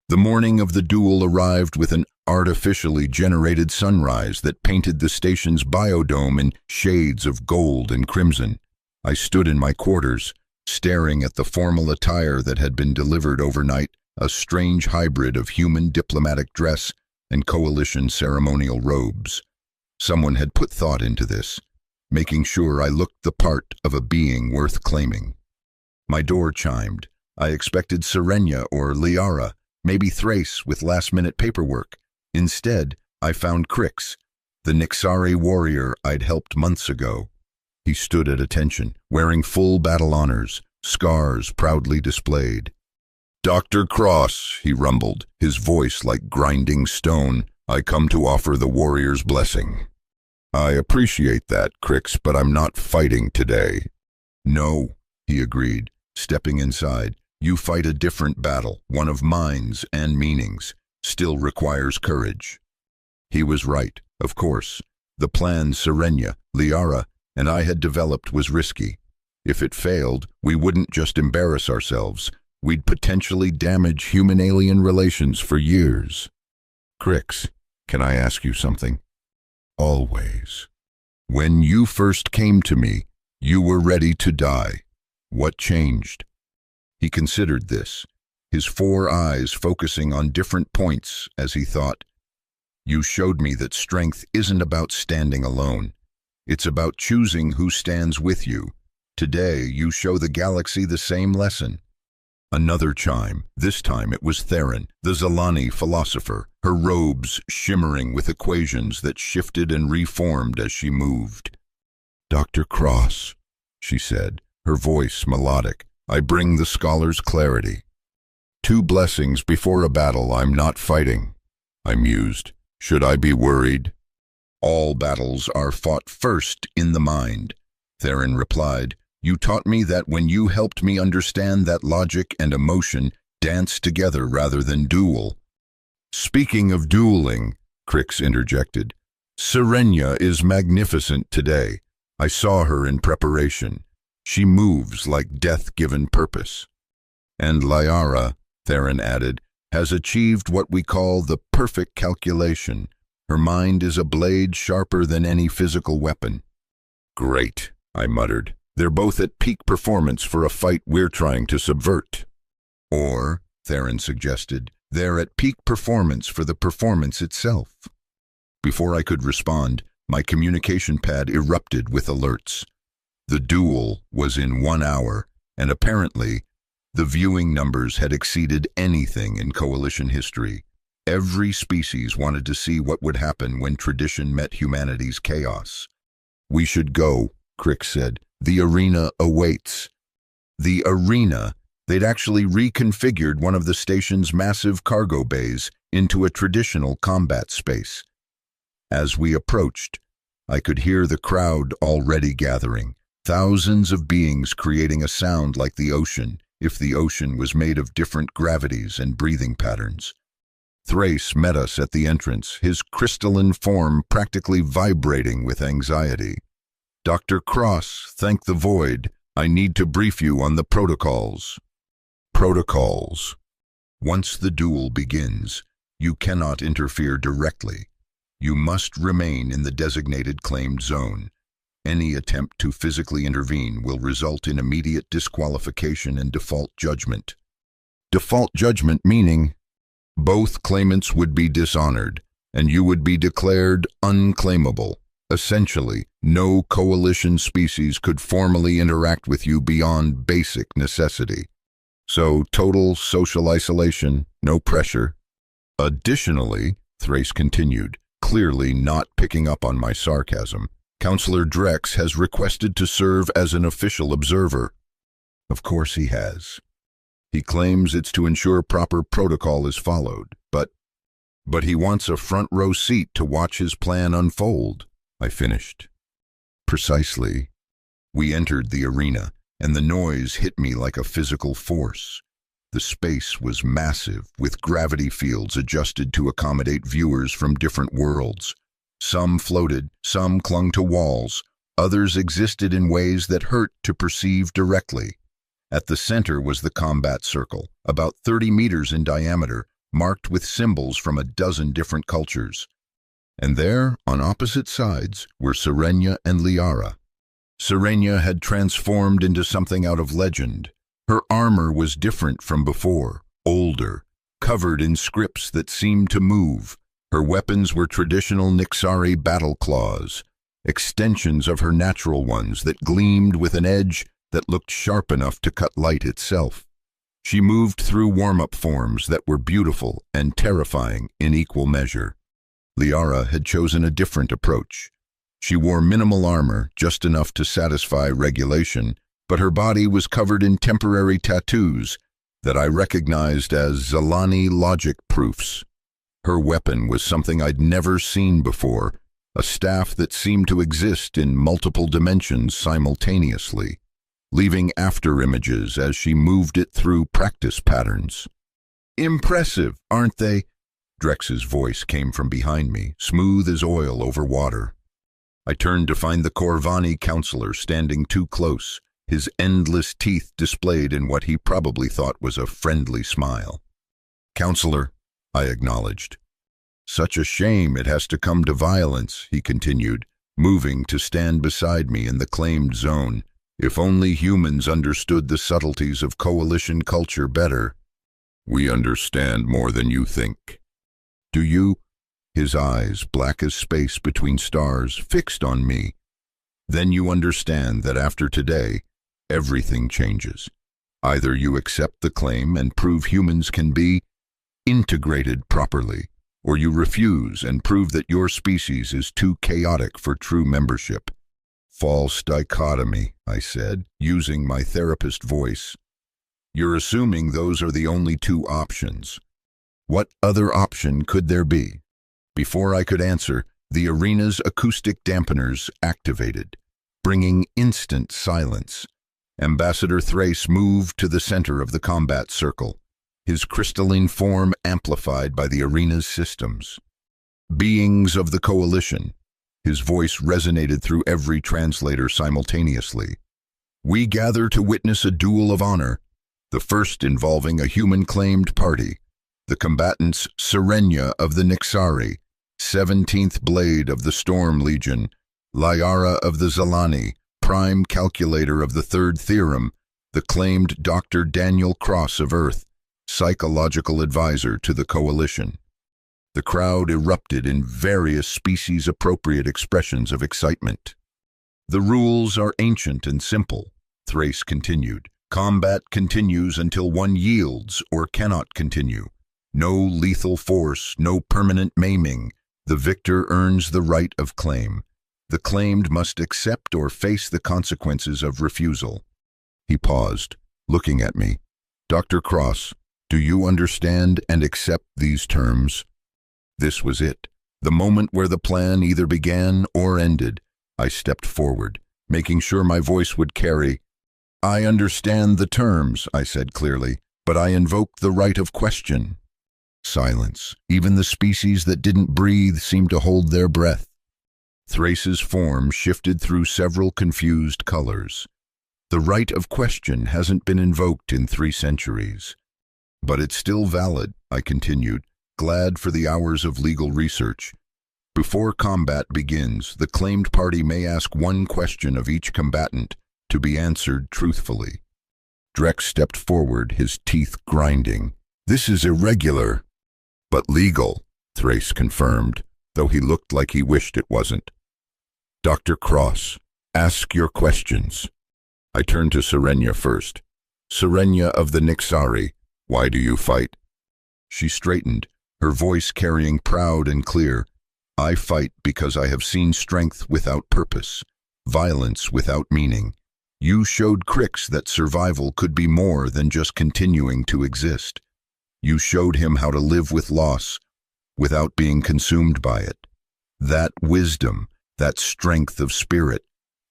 The morning of the duel arrived with an artificially generated sunrise that painted the station's biodome in shades of gold and crimson. I stood in my quarters, staring at the formal attire that had been delivered overnight, a strange hybrid of human diplomatic dress and coalition ceremonial robes. Someone had put thought into this, making sure I looked the part of a being worth claiming. My door chimed. I expected Serenia or Liara, maybe Thrace with last-minute paperwork. Instead, I found Crix, the Nixari warrior I'd helped months ago. He stood at attention, wearing full battle honors, scars proudly displayed. "Dr. Cross," he rumbled, his voice like grinding stone, "I come to offer the warrior's blessing." "I appreciate that, Crix, but I'm not fighting today." "No," he agreed, stepping inside. "You fight a different battle, one of minds and meanings, still requires courage." He was right, of course. The plan Serenia, Liara, and I had developed was risky. If it failed, we wouldn't just embarrass ourselves, we'd potentially damage human-alien relations for years. "Crix, can I ask you something?" "Always." "When you first came to me, you were ready to die. What changed?" He considered this, his 4 eyes focusing on different points as he thought. "You showed me that strength isn't about standing alone. It's about choosing who stands with you. Today, you show the galaxy the same lesson." Another chime. This time it was Theron, the Zalani philosopher, her robes shimmering with equations that shifted and reformed as she moved. "Dr. Cross," she said, her voice melodic, "I bring the scholar's clarity. 2 blessings before a battle I'm not fighting." I mused. Should I be worried? "All battles are fought first in the mind," Theron replied. "You taught me that when you helped me understand that logic and emotion dance together rather than duel." "Speaking of dueling," Crix interjected. Serenia is magnificent today. I saw her in preparation. She moves like death given purpose. And Liara, Theron added, has achieved what we call the perfect calculation. Her mind is a blade sharper than any physical weapon. Great, I muttered. They're both at peak performance for a fight we're trying to subvert. Or, Theron suggested, they're at peak performance for the performance itself. Before I could respond, my communication pad erupted with alerts. The duel was in 1 hour, and apparently, the viewing numbers had exceeded anything in Coalition history. Every species wanted to see what would happen when tradition met humanity's chaos. We should go, Crix said. The arena awaits. The arena? They'd actually reconfigured one of the station's massive cargo bays into a traditional combat space. As we approached, I could hear the crowd already gathering, thousands of beings creating a sound like the ocean, if the ocean was made of different gravities and breathing patterns. Thrace met us at the entrance, his crystalline form practically vibrating with anxiety. Dr. Cross, thank the void. I need to brief you on the protocols. Protocols. Once the duel begins, you cannot interfere directly. You must remain in the designated claimed zone. Any attempt to physically intervene will result in immediate disqualification and default judgment. Default judgment meaning both claimants would be dishonored, and you would be declared unclaimable. Essentially, no coalition species could formally interact with you beyond basic necessity. So, total social isolation, no pressure. Additionally, Thrace continued, clearly not picking up on my sarcasm, Counselor Drex has requested to serve as an official observer. Of course he has. He claims it's to ensure proper protocol is followed, but he wants a front row seat to watch his plan unfold. I finished. Precisely. We entered the arena, and the noise hit me like a physical force. The space was massive, with gravity fields adjusted to accommodate viewers from different worlds. Some floated, some clung to walls, others existed in ways that hurt to perceive directly. At the center was the combat circle, about 30 meters in diameter, marked with symbols from a dozen different cultures. And there, on opposite sides, were Serenia and Liara. Serenia had transformed into something out of legend. Her armor was different from before, older, covered in scripts that seemed to move. Her weapons were traditional Nixari battle claws, extensions of her natural ones that gleamed with an edge that looked sharp enough to cut light itself. She moved through warm-up forms that were beautiful and terrifying in equal measure. Liara had chosen a different approach. She wore minimal armor, just enough to satisfy regulation, but her body was covered in temporary tattoos that I recognized as Zalani logic proofs. Her weapon was something I'd never seen before, a staff that seemed to exist in multiple dimensions simultaneously, leaving after images as she moved it through practice patterns. Impressive, aren't they? Drex's voice came from behind me, smooth as oil over water. I turned to find the Corvani counselor standing too close, his endless teeth displayed in what he probably thought was a friendly smile. Counselor, I acknowledged. Such a shame it has to come to violence, he continued, moving to stand beside me in the claimed zone. If only humans understood the subtleties of coalition culture better. We understand more than you think. Do you? His eyes, black as space between stars, fixed on me. Then you understand that after today, everything changes. Either you accept the claim and prove humans can be integrated properly, or you refuse and prove that your species is too chaotic for true membership. False dichotomy, I said, using my therapist voice. You're assuming those are the only two options. What other option could there be? Before I could answer, the arena's acoustic dampeners activated, bringing instant silence. Ambassador Thrace moved to the center of the combat circle, his crystalline form amplified by the arena's systems. Beings of the Coalition. His voice resonated through every translator simultaneously. We gather to witness a duel of honor, the first involving a human-claimed party. The combatants Serenia of the Nixari, 17th Blade of the Storm Legion, Liara of the Zalani, Prime Calculator of the Third Theorem, the claimed Dr. Daniel Cross of Earth, Psychological Advisor to the Coalition. The crowd erupted in various species-appropriate expressions of excitement. The rules are ancient and simple, Thrace continued. Combat continues until one yields or cannot continue. No lethal force, no permanent maiming. The victor earns the right of claim. The claimed must accept or face the consequences of refusal. He paused, looking at me. Dr. Cross, do you understand and accept these terms? This was it, the moment where the plan either began or ended. I stepped forward, making sure my voice would carry. I understand the terms, I said clearly, but I invoke the right of question. Silence. Even the species that didn't breathe seemed to hold their breath. Thrace's form shifted through several confused colors. The right of question hasn't been invoked in 3 centuries. But it's still valid, I continued, glad for the hours of legal research. Before combat begins, the claimed party may ask one question of each combatant to be answered truthfully. Drex stepped forward, his teeth grinding. This is irregular. But legal, Thrace confirmed, though he looked like he wished it wasn't. Dr. Cross, ask your questions. I turned to Serenia first. Serenia of the Nixari, why do you fight? She straightened, her voice carrying proud and clear. I fight because I have seen strength without purpose, violence without meaning. You showed Crix that survival could be more than just continuing to exist. You showed him how to live with loss, without being consumed by it. That wisdom, that strength of spirit,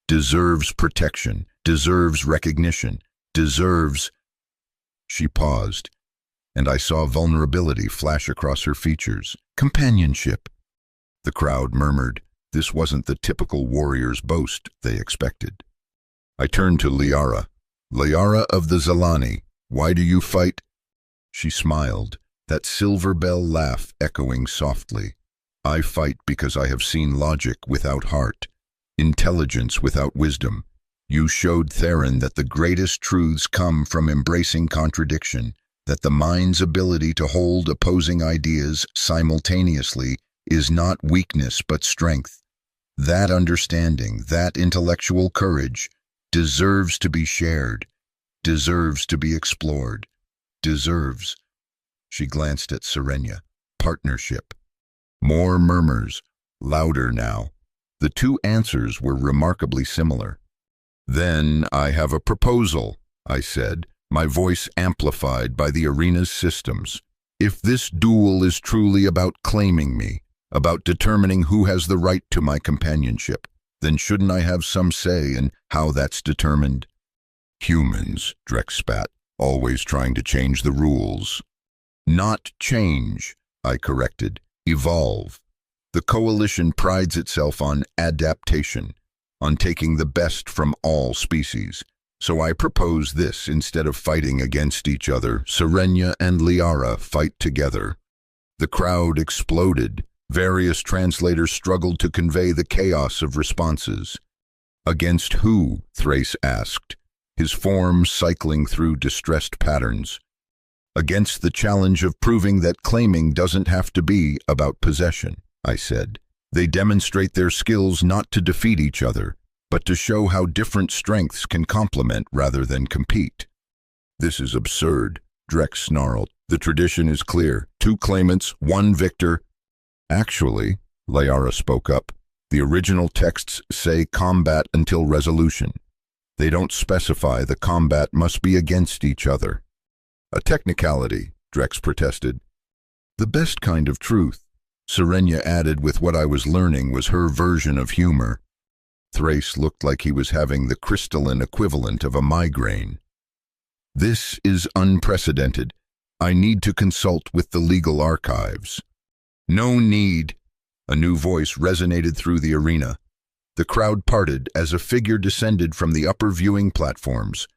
deserves protection, deserves recognition, deserves... She paused, and I saw vulnerability flash across her features. Companionship. The crowd murmured. This wasn't the typical warrior's boast they expected. I turned to Liara. Liara of the Zalani, why do you fight? She smiled, that silver bell laugh echoing softly. I fight because I have seen logic without heart, intelligence without wisdom. You showed Theron that the greatest truths come from embracing contradiction, that the mind's ability to hold opposing ideas simultaneously is not weakness but strength. That understanding, that intellectual courage, deserves to be shared, deserves to be explored, deserves. She glanced at Serenia. Partnership. More murmurs, louder now. The 2 answers were remarkably similar. Then I have a proposal, I said, my voice amplified by the arena's systems. If this duel is truly about claiming me, about determining who has the right to my companionship, then shouldn't I have some say in how that's determined? Humans, Drex spat, always trying to change the rules. Not change, I corrected. Evolve. The Coalition prides itself on adaptation, on taking the best from all species. So I propose this: instead of fighting against each other, Serenia and Liara fight together. The crowd exploded. Various translators struggled to convey the chaos of responses. Against who? Thrace asked, his form cycling through distressed patterns. Against the challenge of proving that claiming doesn't have to be about possession, I said. They demonstrate their skills not to defeat each other, but to show how different strengths can complement rather than compete. This is absurd, Drex snarled. The tradition is clear. 2 claimants, 1 victor. Actually, Liara spoke up, the original texts say combat until resolution. They don't specify the combat must be against each other. A technicality, Drex protested. The best kind of truth, Serenia added with what I was learning was her version of humor. Thrace looked like he was having the crystalline equivalent of a migraine. This is unprecedented. I need to consult with the legal archives. No need, A new voice resonated through the arena. The crowd parted as a figure descended from the upper viewing platforms.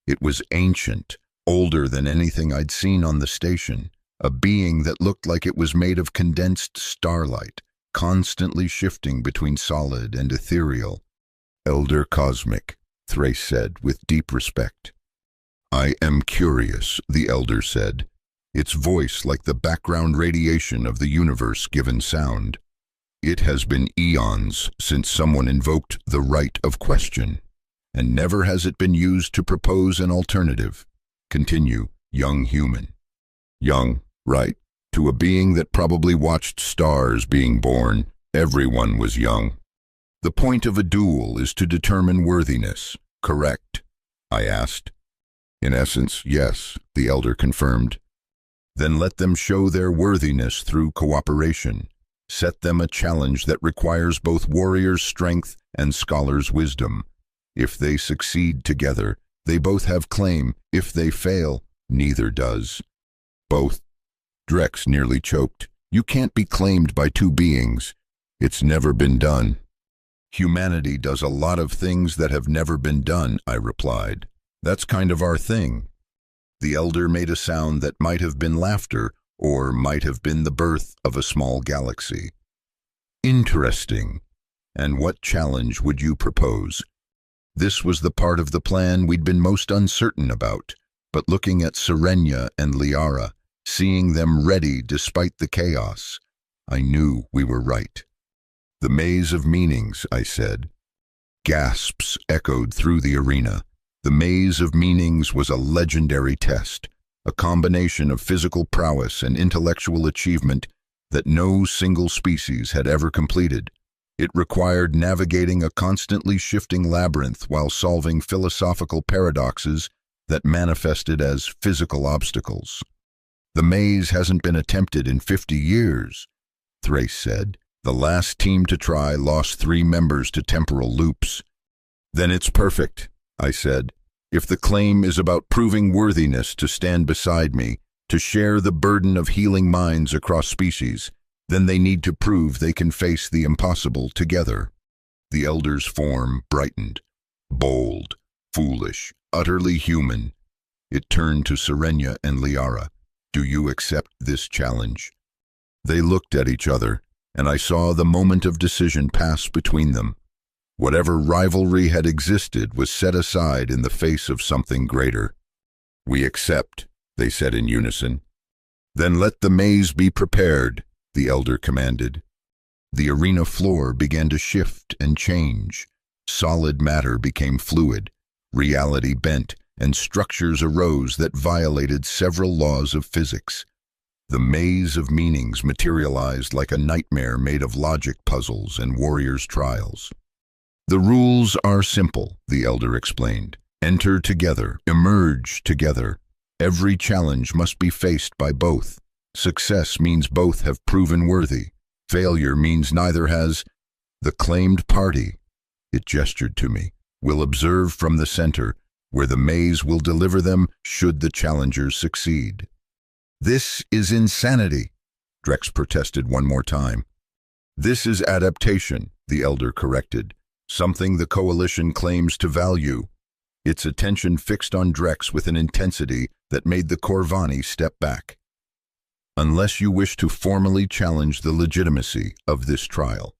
It was ancient, older than anything I'd seen on the station, a being that looked like it was made of condensed starlight, constantly shifting between solid and ethereal. "Elder Cosmic," Thrace said with deep respect. "I am curious," the elder said, its voice like the background radiation of the universe given sound. "It has been eons since someone invoked the right of question, and never has it been used to propose an alternative. Continue, young human." Young, right. To a being that probably watched stars being born, everyone was young. "The point of a duel is to determine worthiness, correct?" I asked. "In essence, yes," the elder confirmed. "Then let them show their worthiness through cooperation. Set them a challenge that requires both warriors' strength and scholars' wisdom. If they succeed together, they both have claim. If they fail, neither does." "Both?" Drex nearly choked. "You can't be claimed by two beings. It's never been done." "Humanity does a lot of things that have never been done," I replied. "That's kind of our thing." The elder made a sound that might have been laughter or might have been the birth of a small galaxy. "Interesting. And what challenge would you propose?" This was the part of the plan we'd been most uncertain about, but looking at Serenia and Liara, seeing them ready despite the chaos, I knew we were right. "The Maze of Meanings," I said. Gasps echoed through the arena. The Maze of Meanings was a legendary test, a combination of physical prowess and intellectual achievement that no single species had ever completed. It required navigating a constantly shifting labyrinth while solving philosophical paradoxes that manifested as physical obstacles. "The maze hasn't been attempted in 50 years, Thrace said. "The last team to try lost 3 members to temporal loops." "Then it's perfect," I said. "If the claim is about proving worthiness to stand beside me, to share the burden of healing minds across species, then they need to prove they can face the impossible together." The elder's form brightened. Bold, foolish, utterly human. It turned to Serenia and Liara. "Do you accept this challenge?" They looked at each other, and I saw the moment of decision pass between them. Whatever rivalry had existed was set aside in the face of something greater. "We accept," they said in unison. "Then let the maze be prepared," the elder commanded. The arena floor began to shift and change. Solid matter became fluid, reality bent, and structures arose that violated several laws of physics. The Maze of Meanings materialized like a nightmare made of logic puzzles and warriors' trials. "The rules are simple," the elder explained. "Enter together, emerge together. Every challenge must be faced by both. Success means both have proven worthy. Failure means neither has. The claimed party," it gestured to me, "will observe from the center, where the maze will deliver them should the challengers succeed." "This is insanity," Drex protested one more time. "This is adaptation," the elder corrected. "Something the coalition claims to value." Its attention fixed on Drex with an intensity that made the Corvani step back. "Unless you wish to formally challenge the legitimacy of this trial."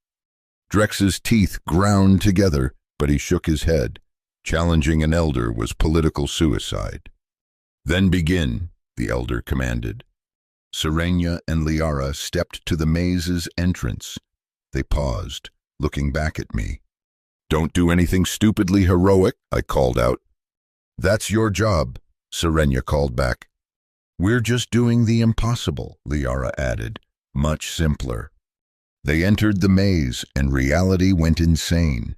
Drex's teeth ground together, but he shook his head. Challenging an elder was political suicide. "Then begin," the elder commanded. Serenia and Liara stepped to the maze's entrance. They paused, looking back at me. "Don't do anything stupidly heroic," I called out. "That's your job," Serenia called back. "We're just doing the impossible," Liara added, "much simpler." They entered the maze, and reality went insane.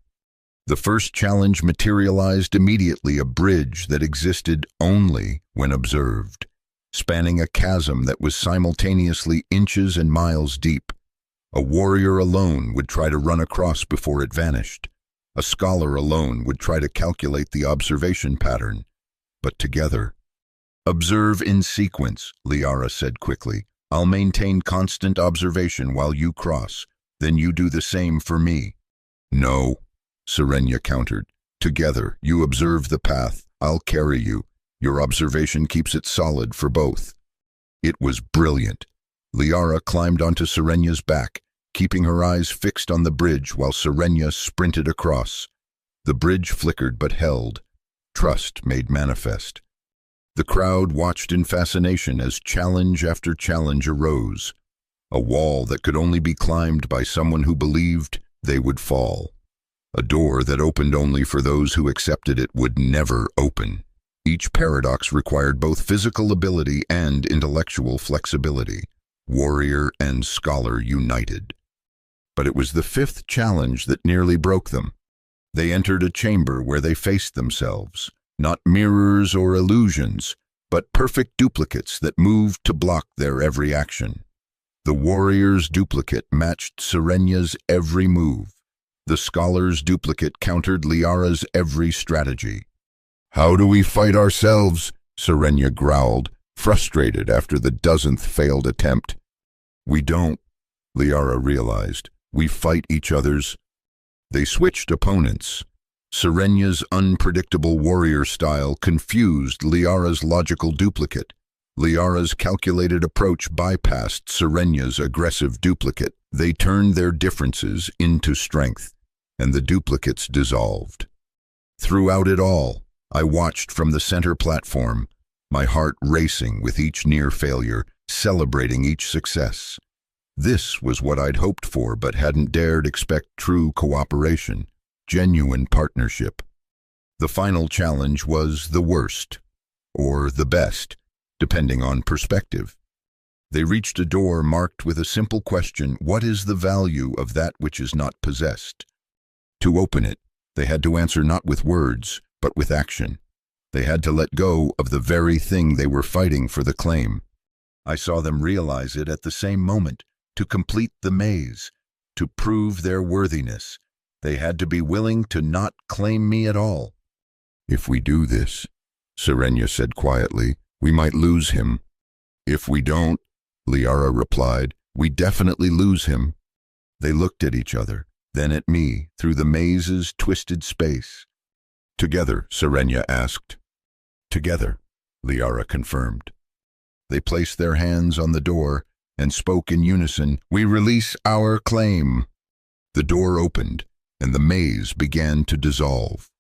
The first challenge materialized immediately, a bridge that existed only when observed, spanning a chasm that was simultaneously inches and miles deep. A warrior alone would try to run across before it vanished. A scholar alone would try to calculate the observation pattern. But together. "Observe in sequence," Liara said quickly. "I'll maintain constant observation while you cross. Then you do the same for me. No, Serenia countered. Together, you observe the path. I'll carry you. Your observation keeps it solid for both. It was brilliant. Liara climbed onto Serenia's back, keeping her eyes fixed on the bridge while Serenia sprinted across. The bridge flickered but held. Trust made manifest. The crowd watched in fascination as challenge after challenge arose. A wall that could only be climbed by someone who believed they would fall. A door that opened only for those who accepted it would never open. Each paradox required both physical ability and intellectual flexibility. Warrior and scholar united. But it was the fifth challenge that nearly broke them. They entered a chamber where they faced themselves, not mirrors or illusions, but perfect duplicates that moved to block their every action. The warrior's duplicate matched Serenia's every move. The scholar's duplicate countered Liara's every strategy. "How do we fight ourselves?" Serenia growled, frustrated after the dozenth failed attempt. "We don't," Liara realized. "We fight each other's." They switched opponents. Serenia's unpredictable warrior style confused Liara's logical duplicate. Liara's calculated approach bypassed Serenia's aggressive duplicate. They turned their differences into strength, and the duplicates dissolved. Throughout it all, I watched from the center platform, my heart racing with each near failure, celebrating each success. This was what I'd hoped for but hadn't dared expect: true cooperation, genuine partnership. The final challenge was the worst, or the best, depending on perspective. They reached a door marked with a simple question: what is the value of that which is not possessed? To open it, they had to answer not with words, but with action. They had to let go of the very thing they were fighting for the claim. I saw them realize it at the same moment. To complete the maze, to prove their worthiness, they had to be willing to not claim me at all. "If we do this," Serenia said quietly, "we might lose him." "If we don't," Liara replied, "we definitely lose him." They looked at each other, then at me, through the maze's twisted space. "Together," Serenia asked. "Together," Liara confirmed. They placed their hands on the door and spoke in unison, "We release our claim." The door opened, and the maze began to dissolve.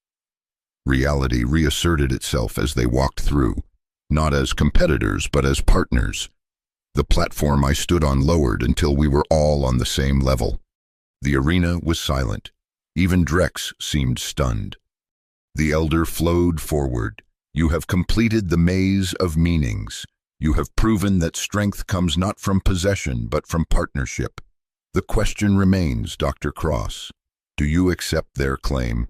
Reality reasserted itself as they walked through, not as competitors, but as partners. The platform I stood on lowered until we were all on the same level. The arena was silent. Even Drex seemed stunned. The elder flowed forward. "You have completed the maze of meanings. You have proven that strength comes not from possession, but from partnership. The question remains, Dr. Cross. Do you accept their claim?"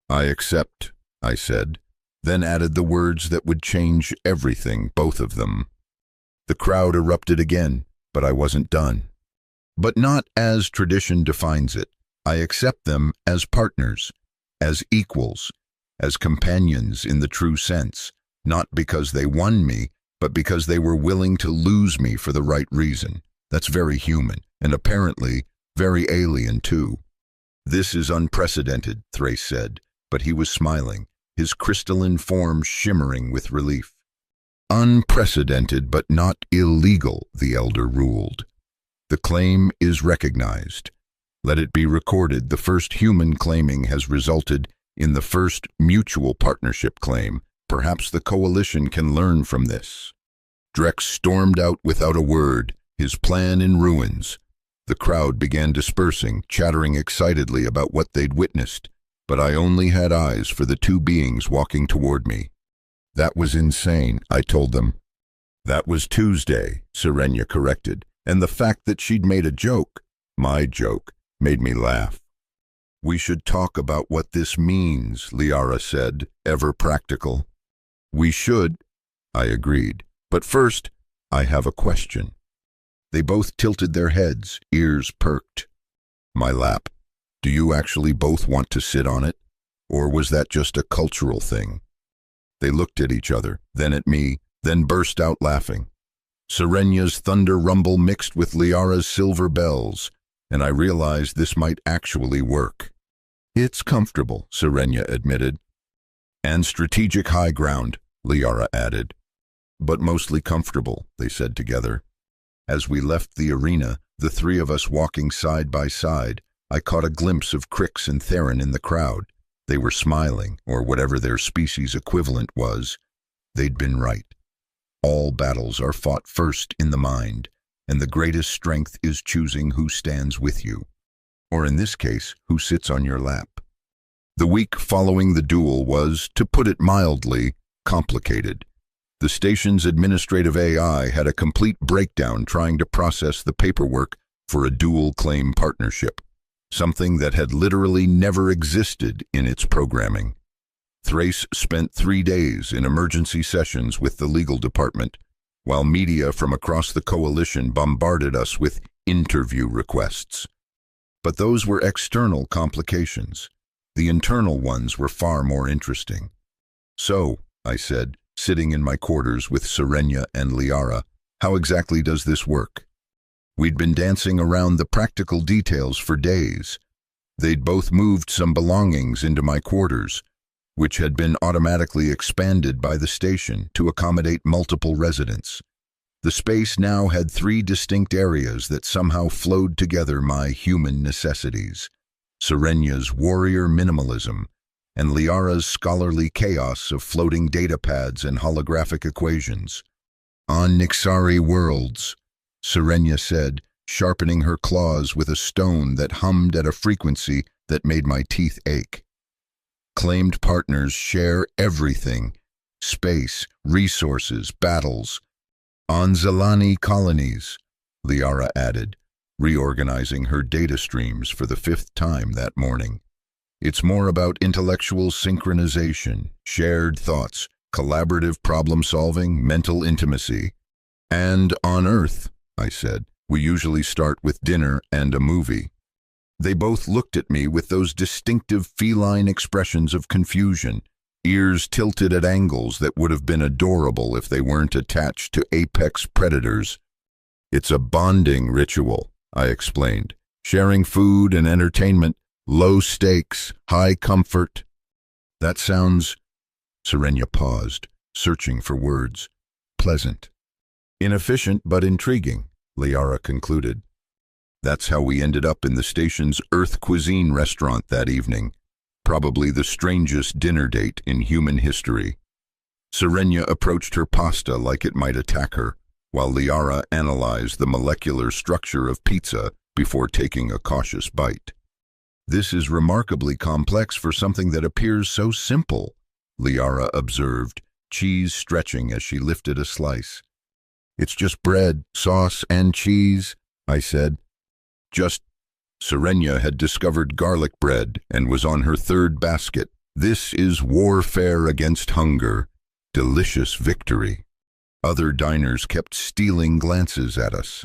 "I accept," I said, then added the words that would change everything, both of them. The crowd erupted again, but I wasn't done. "But not as tradition defines it. I accept them as partners, as equals, as companions in the true sense, not because they won me, but because they were willing to lose me for the right reason. That's very human, and apparently very alien too." "This is unprecedented," Thrace said, but he was smiling, his crystalline form shimmering with relief. "Unprecedented, but not illegal," the elder ruled. "The claim is recognized. Let it be recorded the first human claiming has resulted in the first mutual partnership claim. Perhaps the coalition can learn from this." Drex stormed out without a word, his plan in ruins. The crowd began dispersing, chattering excitedly about what they'd witnessed, but I only had eyes for the two beings walking toward me. "That was insane," I told them. "That was Tuesday," Serenia corrected, and the fact that she'd made a joke, my joke, made me laugh. "We should talk about what this means," Liara said, ever practical. "We should," I agreed. "But first, I have a question." They both tilted their heads, ears perked. My lap. "Do you actually both want to sit on it? Or was that just a cultural thing?" They looked at each other, then at me, then burst out laughing. Serenia's thunder rumble mixed with Liara's silver bells. and I realized this might actually work. It's comfortable, Serenia admitted. And strategic high ground, Liara added. But mostly comfortable, they said together. As we left the arena, the three of us walking side by side, I caught a glimpse of Crix and Theron in the crowd. They were smiling, or whatever their species equivalent was. They'd been right. All battles are fought first in the mind, and the greatest strength is choosing who stands with you. Or in this case, who sits on your lap. The week following the duel was, to put it mildly, complicated. The station's administrative AI had a complete breakdown trying to process the paperwork for a dual claim partnership, something that had literally never existed in its programming. Thrace spent 3 days in emergency sessions with the legal department, while media from across the coalition bombarded us with interview requests. But those were external complications. The internal ones were far more interesting. So, I said, sitting in my quarters with Serenia and Liara, how exactly does this work? We'd been dancing around the practical details for days. They'd both moved some belongings into my quarters, which had been automatically expanded by the station to accommodate multiple residents. The space now had 3 distinct areas that somehow flowed together my human necessities. Serenia's warrior minimalism, and Liara's scholarly chaos of floating data pads and holographic equations. On Nixari worlds, Serenia said, sharpening her claws with a stone that hummed at a frequency that made my teeth ache. Claimed partners share everything: space, resources, battles. On Zelani colonies, Liara added, reorganizing her data streams for the 5th time that morning. It's more about intellectual synchronization, shared thoughts, collaborative problem-solving, mental intimacy. And on Earth, I said, we usually start with dinner and a movie. They both looked at me with those distinctive feline expressions of confusion, ears tilted at angles that would have been adorable if they weren't attached to apex predators. It's a bonding ritual, I explained, sharing food and entertainment, low stakes, high comfort. That sounds... Serenia paused, searching for words. Pleasant. Inefficient but intriguing, Liara concluded. That's how we ended up in the station's Earth cuisine restaurant that evening, probably the strangest dinner date in human history. Serenia approached her pasta like it might attack her, while Liara analyzed the molecular structure of pizza before taking a cautious bite. This is remarkably complex for something that appears so simple, Liara observed, cheese stretching as she lifted a slice. It's just bread, sauce, and cheese, I said. Just... Serenia had discovered garlic bread and was on her 3rd basket. This is warfare against hunger. Delicious victory. Other diners kept stealing glances at us.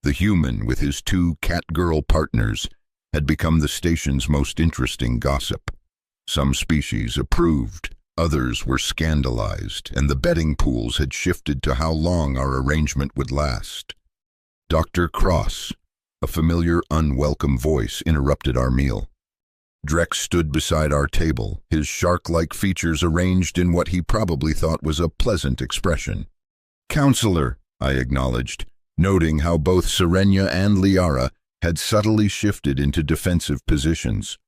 The human, with his 2 cat-girl partners, had become the station's most interesting gossip. Some species approved, others were scandalized, and the betting pools had shifted to how long our arrangement would last. Dr. Cross, a familiar, unwelcome voice, interrupted our meal. Drex stood beside our table, his shark-like features arranged in what he probably thought was a pleasant expression. "Counselor," I acknowledged, noting how both Serenia and Liara had subtly shifted into defensive positions.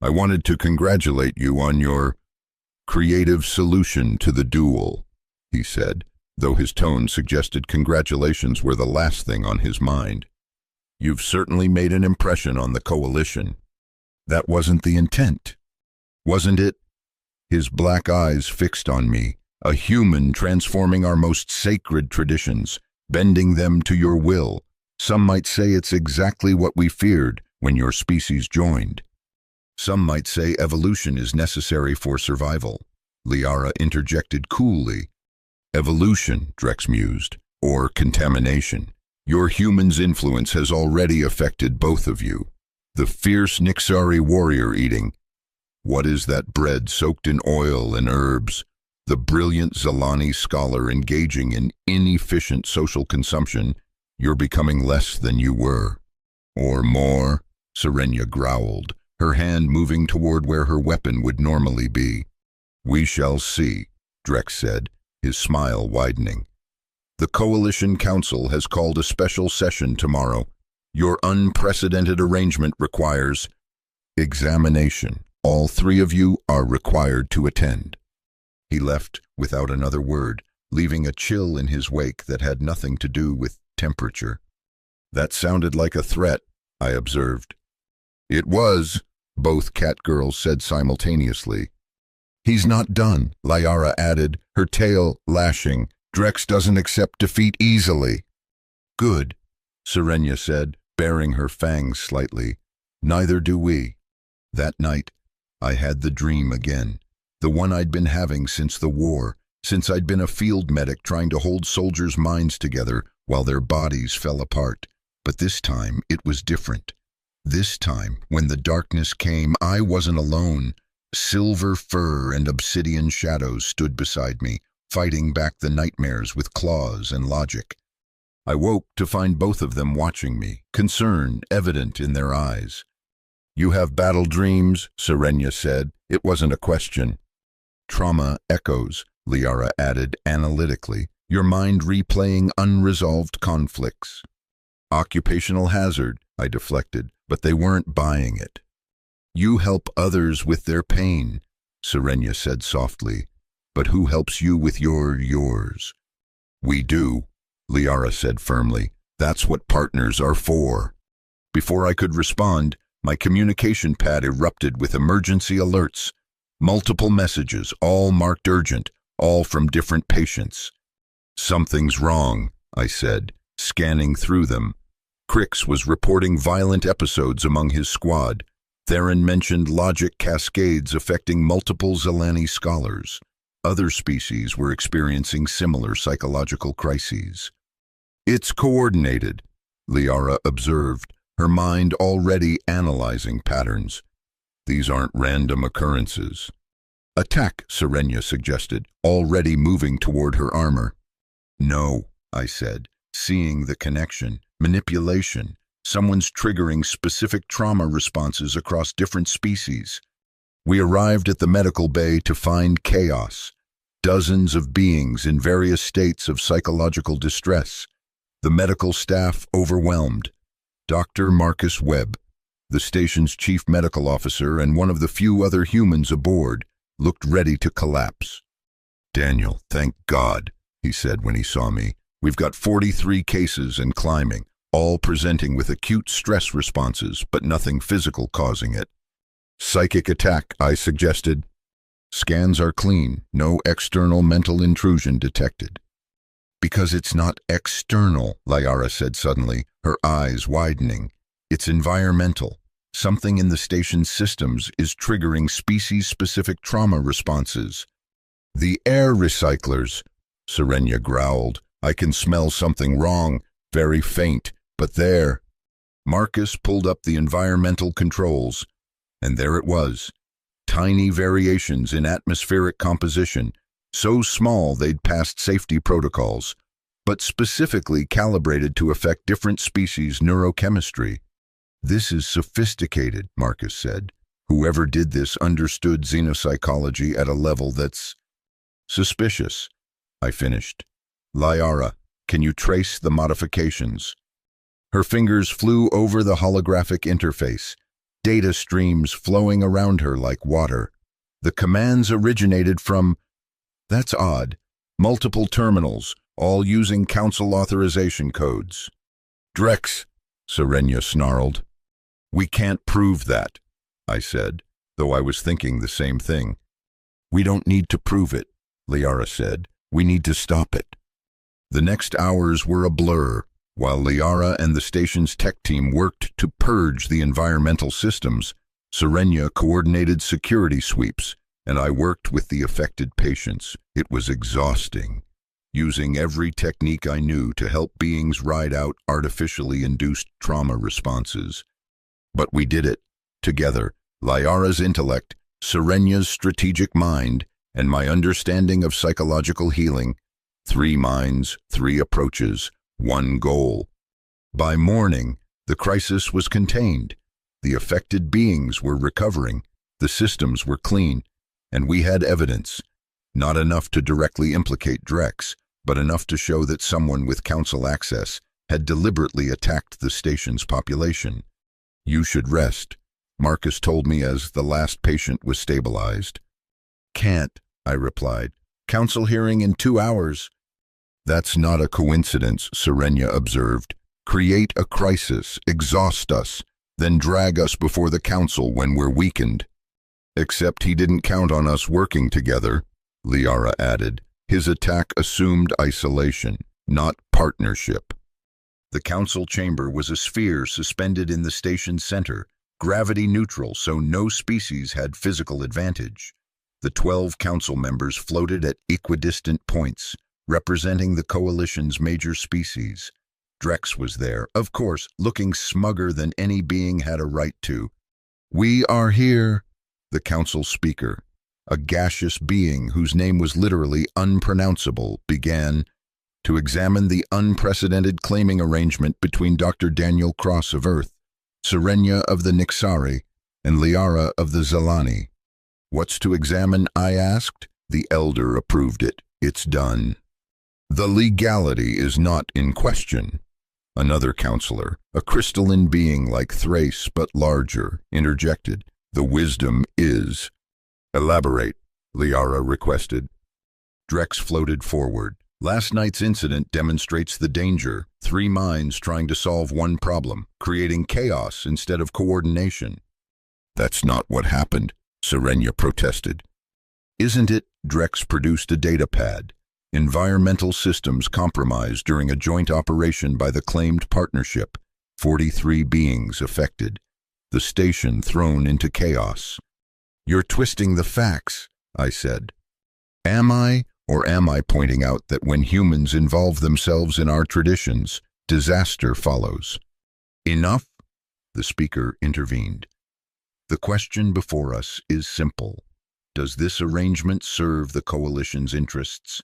"I wanted to congratulate you on your creative solution to the duel," he said, though his tone suggested congratulations were the last thing on his mind. "You've certainly made an impression on the coalition." "That wasn't the intent, wasn't it?" His black eyes fixed on me, a human transforming our most sacred traditions, bending them to your will. Some might say it's exactly what we feared when your species joined. Some might say evolution is necessary for survival, Liara interjected coolly. Evolution, Drex mused, or contamination. Your human's influence has already affected both of you. The fierce Nixari warrior eating. What is that bread soaked in oil and herbs? The brilliant Zelani scholar engaging in inefficient social consumption. You're becoming less than you were. Or more, Serenia growled, her hand moving toward where her weapon would normally be. We shall see, Drex said, his smile widening. The Coalition Council has called a special session tomorrow. Your unprecedented arrangement requires examination. All three of you are required to attend. He left without another word, leaving a chill in his wake that had nothing to do with temperature. That sounded like a threat, I observed. It was, both catgirls said simultaneously. He's not done, Liara added, her tail lashing. Drex doesn't accept defeat easily. Good, Serenia said, baring her fangs slightly. Neither do we. That night, I had the dream again, the one I'd been having since the war, since I'd been a field medic trying to hold soldiers' minds together while their bodies fell apart. But this time, it was different. This time, when the darkness came, I wasn't alone. Silver fur and obsidian shadows stood beside me, fighting back the nightmares with claws and logic. I woke to find both of them watching me, concern evident in their eyes. You have battle dreams, Serenia said. It wasn't a question. Trauma echoes, Liara added analytically, your mind replaying unresolved conflicts. Occupational hazard, I deflected, but they weren't buying it. You help others with their pain, Serenia said softly, but who helps you with yours? We do, Liara said firmly. That's what partners are for. Before I could respond, my communication pad erupted with emergency alerts. Multiple messages, all marked urgent, all from different patients. Something's wrong, I said, scanning through them. Crix was reporting violent episodes among his squad. Theron mentioned logic cascades affecting multiple Zelani scholars. Other species were experiencing similar psychological crises. It's coordinated, Liara observed, her mind already analyzing patterns. These aren't random occurrences. Attack, Serenia suggested, already moving toward her armor. No, I said, seeing the connection. Manipulation. Someone's triggering specific trauma responses across different species. We arrived at the medical bay to find chaos. Dozens of beings in various states of psychological distress. The medical staff overwhelmed. Dr. Marcus Webb, the station's chief medical officer and one of the few other humans aboard, looked ready to collapse. Daniel, thank God, he said when he saw me. We've got 43 cases and climbing, all presenting with acute stress responses, but nothing physical causing it. Psychic attack, I suggested. Scans are clean, no external mental intrusion detected. Because it's not external, Liara said suddenly, her eyes widening. It's environmental. Something in the station's systems is triggering species-specific trauma responses. The air recyclers, Serenia growled. I can smell something wrong, very faint, but there. Marcus pulled up the environmental controls, and there it was. Tiny variations in atmospheric composition, so small they'd passed safety protocols, but specifically calibrated to affect different species' neurochemistry. This is sophisticated, Marcus said. Whoever did this understood xenopsychology at a level that's suspicious. I finished. Liara, can you trace the modifications? Her fingers flew over the holographic interface, data streams flowing around her like water. The commands originated from, that's odd, multiple terminals, all using council authorization codes. Drex, Serenia snarled. We can't prove that, I said, though I was thinking the same thing. We don't need to prove it, Liara said. We need to stop it. The next hours were a blur, while Liara and the station's tech team worked to purge the environmental systems. Serenia coordinated security sweeps, and I worked with the affected patients. It was exhausting, using every technique I knew to help beings ride out artificially induced trauma responses. But we did it, together, Liara's intellect, Serenia's strategic mind, and my understanding of psychological healing. 3 minds, 3 approaches, 1 goal. By morning, The crisis was contained. The affected beings were recovering. The systems were clean. And we had evidence. Not enough to directly implicate Drex, but enough to show that someone with council access had deliberately attacked the station's population. You should rest, Marcus told me as the last patient was stabilized. Can't, I replied. Council hearing in 2 hours. That's not a coincidence, Serenia observed. Create a crisis, exhaust us, then drag us before the council when we're weakened. Except he didn't count on us working together, Liara added. His attack assumed isolation, not partnership. The council chamber was a sphere suspended in the station's center, gravity neutral so no species had physical advantage. The 12 council members floated at equidistant points, representing the coalition's major species. Drex was there, of course, looking smugger than any being had a right to. We are here, the council speaker, a gaseous being whose name was literally unpronounceable, began to examine the unprecedented claiming arrangement between Dr. Daniel Cross of Earth, Serenia of the Nixari, and Liara of the Zelani. What's to examine, I asked. The elder approved it. It's done. The legality is not in question. Another counselor, a crystalline being like Thrace but larger, interjected. The wisdom is. Elaborate, Liara requested. Drex floated forward. Last night's incident demonstrates the danger. 3 minds trying to solve one problem, creating chaos instead of coordination. That's not what happened, Serenia protested. Isn't it? Drex produced a data pad. Environmental systems compromised during a joint operation by the claimed partnership. 43 beings affected. The station thrown into chaos. You're twisting the facts, I said. Am I, or am I pointing out that when humans involve themselves in our traditions, disaster follows? Enough, the speaker intervened. The question before us is simple. Does this arrangement serve the coalition's interests?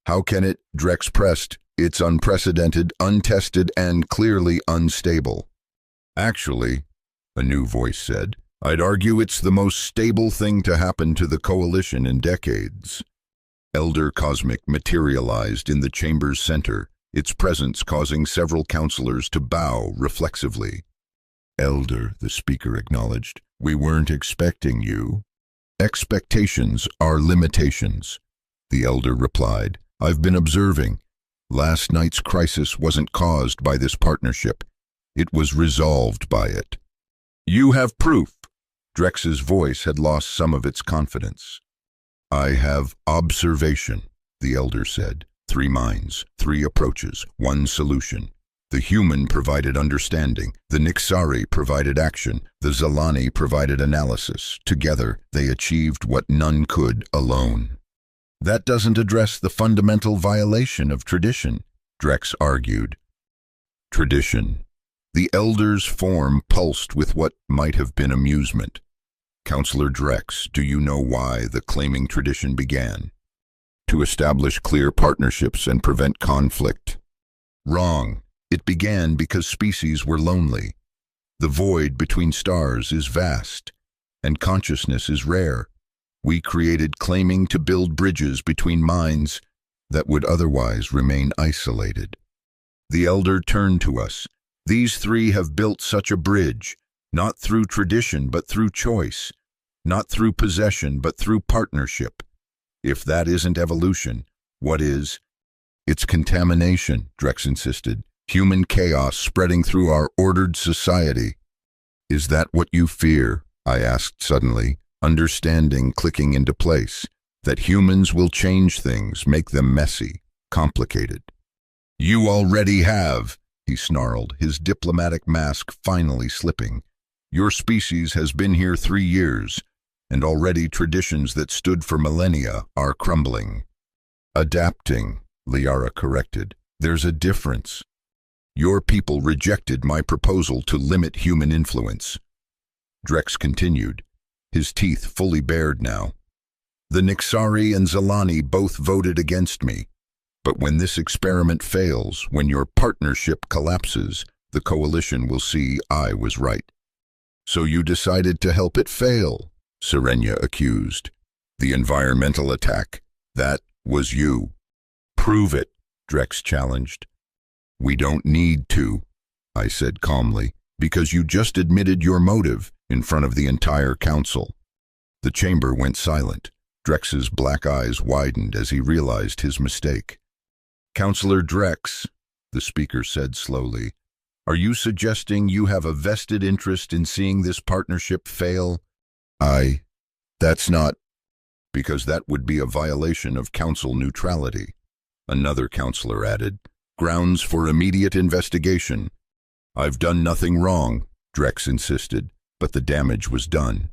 How can it? Drex pressed. It's unprecedented, untested, and clearly unstable. Actually, a new voice said, I'd argue it's the most stable thing to happen to the coalition in decades. Elder Cosmic materialized in the chamber's center, its presence causing several counselors to bow reflexively. Elder, the speaker acknowledged, we weren't expecting you. Expectations are limitations, the elder replied. I've been observing. Last night's crisis wasn't caused by this partnership. It was resolved by it. You have proof. Drex's voice had lost some of its confidence. I have observation, the elder said. 3 minds, 3 approaches, 1 solution. The human provided understanding, the Nixari provided action, the Zelani provided analysis. Together, they achieved what none could alone. That doesn't address the fundamental violation of tradition, Drex argued. Tradition. The elder's form pulsed with what might have been amusement. Counselor Drex, do you know why the claiming tradition began? To establish clear partnerships and prevent conflict. Wrong. It began because species were lonely. The void between stars is vast, and consciousness is rare. We created claiming to build bridges between minds that would otherwise remain isolated. The elder turned to us. These 3 have built such a bridge, not through tradition but through choice, not through possession but through partnership. If that isn't evolution, what is? It's contamination, Drex insisted. Human chaos spreading through our ordered society. Is that what you fear? I asked suddenly, understanding clicking into place, that humans will change things, make them messy, complicated. You already have, he snarled, his diplomatic mask finally slipping. Your species has been here 3 years, and already traditions that stood for millennia are crumbling. Adapting, Liara corrected. There's a difference. Your people rejected my proposal to limit human influence. Drex continued, his teeth fully bared now. The Nixari and Zelani both voted against me. But when this experiment fails, when your partnership collapses, The coalition will see I was right. So you decided to help it fail, Serenia accused. The environmental attack, that was you. Prove it, Drex challenged. We don't need to, I said calmly, because you just admitted your motive in front of the entire council. The chamber went silent. Drex's black eyes widened as he realized his mistake. Counselor Drex, the speaker said slowly, are you suggesting you have a vested interest in seeing this partnership fail? That's not, because that would be a violation of council neutrality. Another counselor added, grounds for immediate investigation. I've done nothing wrong, Drex insisted, but the damage was done.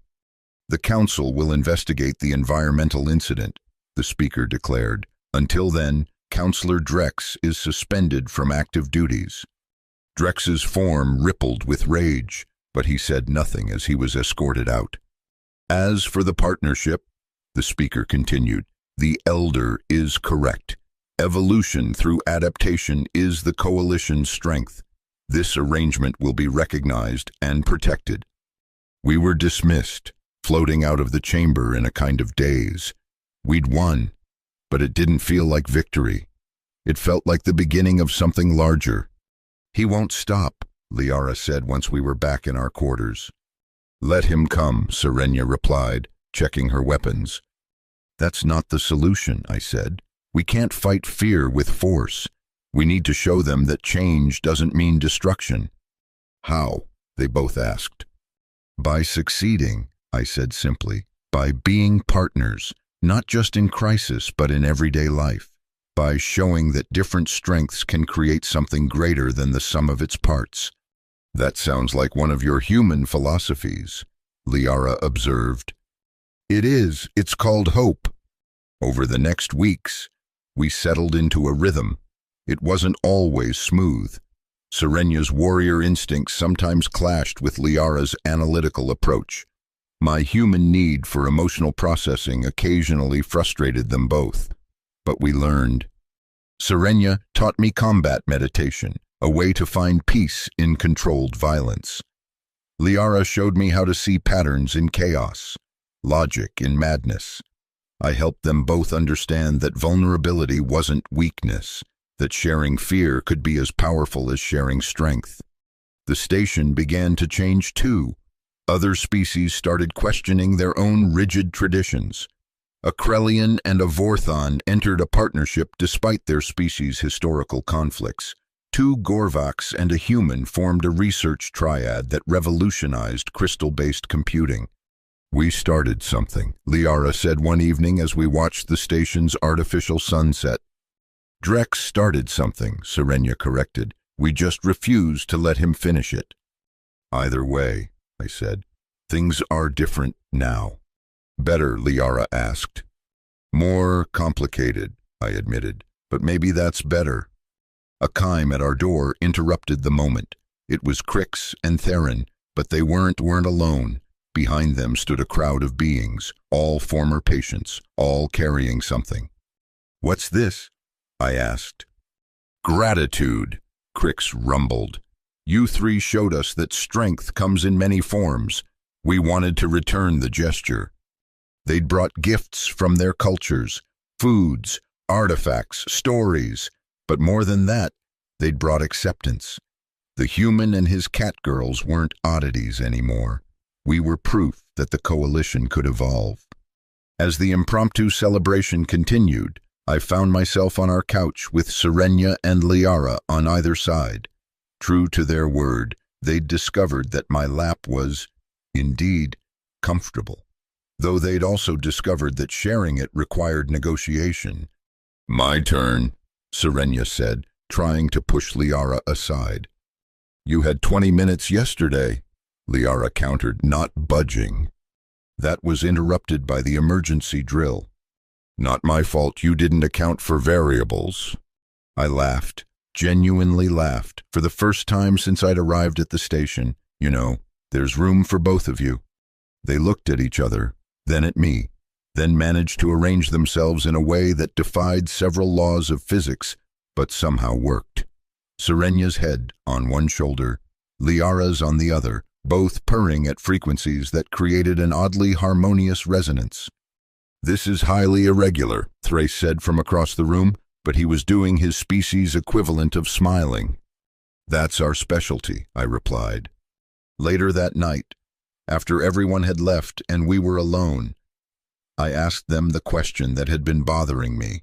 The council will investigate the environmental incident, the speaker declared. Until then, Counselor Drex is suspended from active duties. Drex's form rippled with rage, but he said nothing as he was escorted out. As for the partnership, the speaker continued, the Elder is correct. Evolution through adaptation is the coalition's strength. This arrangement will be recognized and protected. We were dismissed, floating out of the chamber in a kind of daze. We'd won, but it didn't feel like victory. It felt like the beginning of something larger. He won't stop, Liara said once we were back in our quarters. Let him come, Serenia replied, checking her weapons. That's not the solution, I said. We can't fight fear with force. We need to show them that change doesn't mean destruction. How? They both asked. By succeeding, I said simply. By being partners, not just in crisis but in everyday life. By showing that different strengths can create something greater than the sum of its parts. That sounds like one of your human philosophies, Liara observed. It is. It's called hope. Over the next weeks, we settled into a rhythm. It wasn't always smooth. Serenia's warrior instincts sometimes clashed with Liara's analytical approach. My human need for emotional processing occasionally frustrated them both. But we learned. Serenia taught me combat meditation, a way to find peace in controlled violence. Liara showed me how to see patterns in chaos, logic in madness. I helped them both understand that vulnerability wasn't weakness, that sharing fear could be as powerful as sharing strength. The station began to change too. Other species started questioning their own rigid traditions. A Krellian and a Vorthon entered a partnership despite their species' historical conflicts. 2 Gorvaks and a human formed a research triad that revolutionized crystal-based computing. We started something, Liara said one evening as we watched the station's artificial sunset. Drex started something, Serenia corrected. We just refused to let him finish it. Either way, I said, things are different now. Better, Liara asked. More complicated, I admitted, but maybe that's better. A chime at our door interrupted the moment. It was Crix and Theron, but they weren't alone. Behind them stood a crowd of beings, all former patients, all carrying something. What's this? I asked. Gratitude, Crix rumbled. You 3 showed us that strength comes in many forms. We wanted to return the gesture. They'd brought gifts from their cultures, foods, artifacts, stories, but more than that, they'd brought acceptance. The human and his cat girls weren't oddities anymore. We were proof that the coalition could evolve. As the impromptu celebration continued, I found myself on our couch with Serenia and Liara on either side. True to their word, they'd discovered that my lap was, indeed, comfortable. Though they'd also discovered that sharing it required negotiation. My turn, Serenia said, trying to push Liara aside. You had 20 minutes yesterday, Liara countered, not budging. That was interrupted by the emergency drill. Not my fault you didn't account for variables. I laughed, genuinely laughed, for the first time since I'd arrived at the station. You know, there's room for both of you. They looked at each other, then at me, then managed to arrange themselves in a way that defied several laws of physics, but somehow worked. Serenya's head on one shoulder, Liara's on the other, both purring at frequencies that created an oddly harmonious resonance. "This is highly irregular," Thrace said from across the room, but he was doing his species equivalent of smiling. "That's our specialty," I replied. Later that night, after everyone had left and we were alone, I asked them the question that had been bothering me.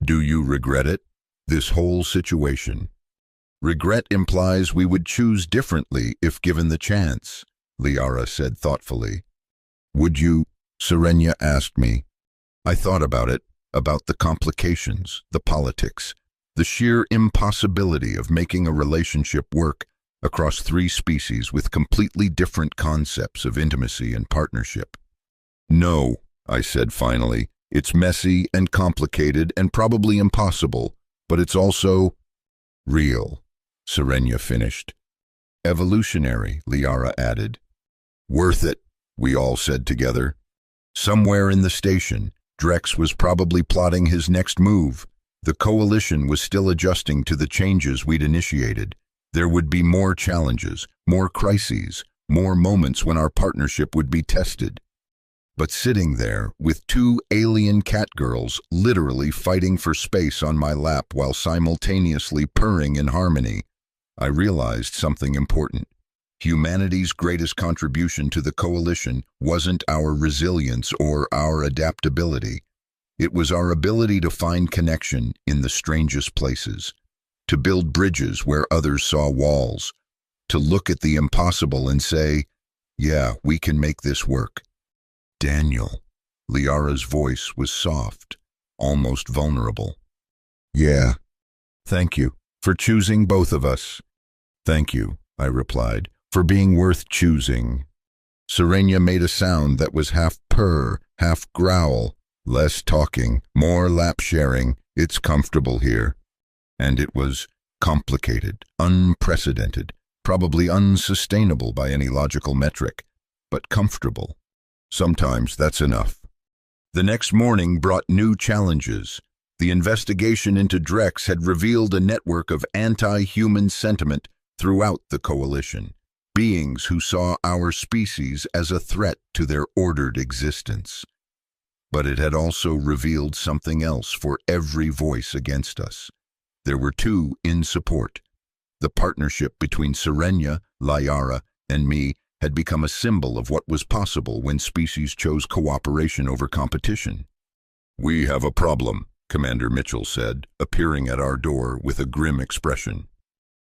"Do you regret it? This whole situation?" "Regret implies we would choose differently if given the chance," Liara said thoughtfully. "Would you?" Serenya asked me. I thought about it, about the complications, the politics, the sheer impossibility of making a relationship work across three species with completely different concepts of intimacy and partnership. "No," I said finally, "it's messy and complicated and probably impossible, but it's also real," Serenya finished. "Evolutionary," Liara added. "Worth it," we all said together. Somewhere in the station, Drex was probably plotting his next move. The coalition was still adjusting to the changes we'd initiated. There would be more challenges, more crises, more moments when our partnership would be tested. But sitting there, with two alien cat girls literally fighting for space on my lap while simultaneously purring in harmony, I realized something important. Humanity's greatest contribution to the coalition wasn't our resilience or our adaptability. It was our ability to find connection in the strangest places, to build bridges where others saw walls, to look at the impossible and say, "Yeah, we can make this work." "Daniel," Liara's voice was soft, almost vulnerable. "Yeah, thank you for choosing both of us." "Thank you," I replied, "for being worth choosing." Serenya made a sound that was half purr, half growl. Less talking, more lap sharing. "It's comfortable here." And it was complicated, unprecedented, probably unsustainable by any logical metric, but comfortable. Sometimes that's enough. The next morning brought new challenges. The investigation into Drex had revealed a network of anti-human sentiment throughout the coalition, beings who saw our species as a threat to their ordered existence. But it had also revealed something else for every voice against us. There were two in support. The partnership between Serenya, Liara, and me had become a symbol of what was possible when species chose cooperation over competition. "We have a problem," Commander Mitchell said, appearing at our door with a grim expression.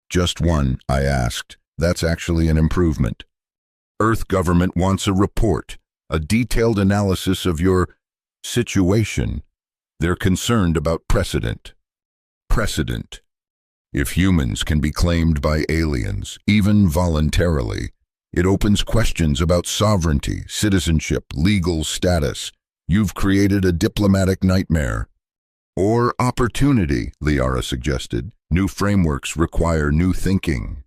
"Just one," I asked. "That's actually an improvement." "Earth government wants a report, a detailed analysis of your situation. They're concerned about precedent." Precedent. If humans can be claimed by aliens, even voluntarily, it opens questions about sovereignty, citizenship, legal status. You've created a diplomatic nightmare. "Or opportunity," Liara suggested. "New frameworks require new thinking."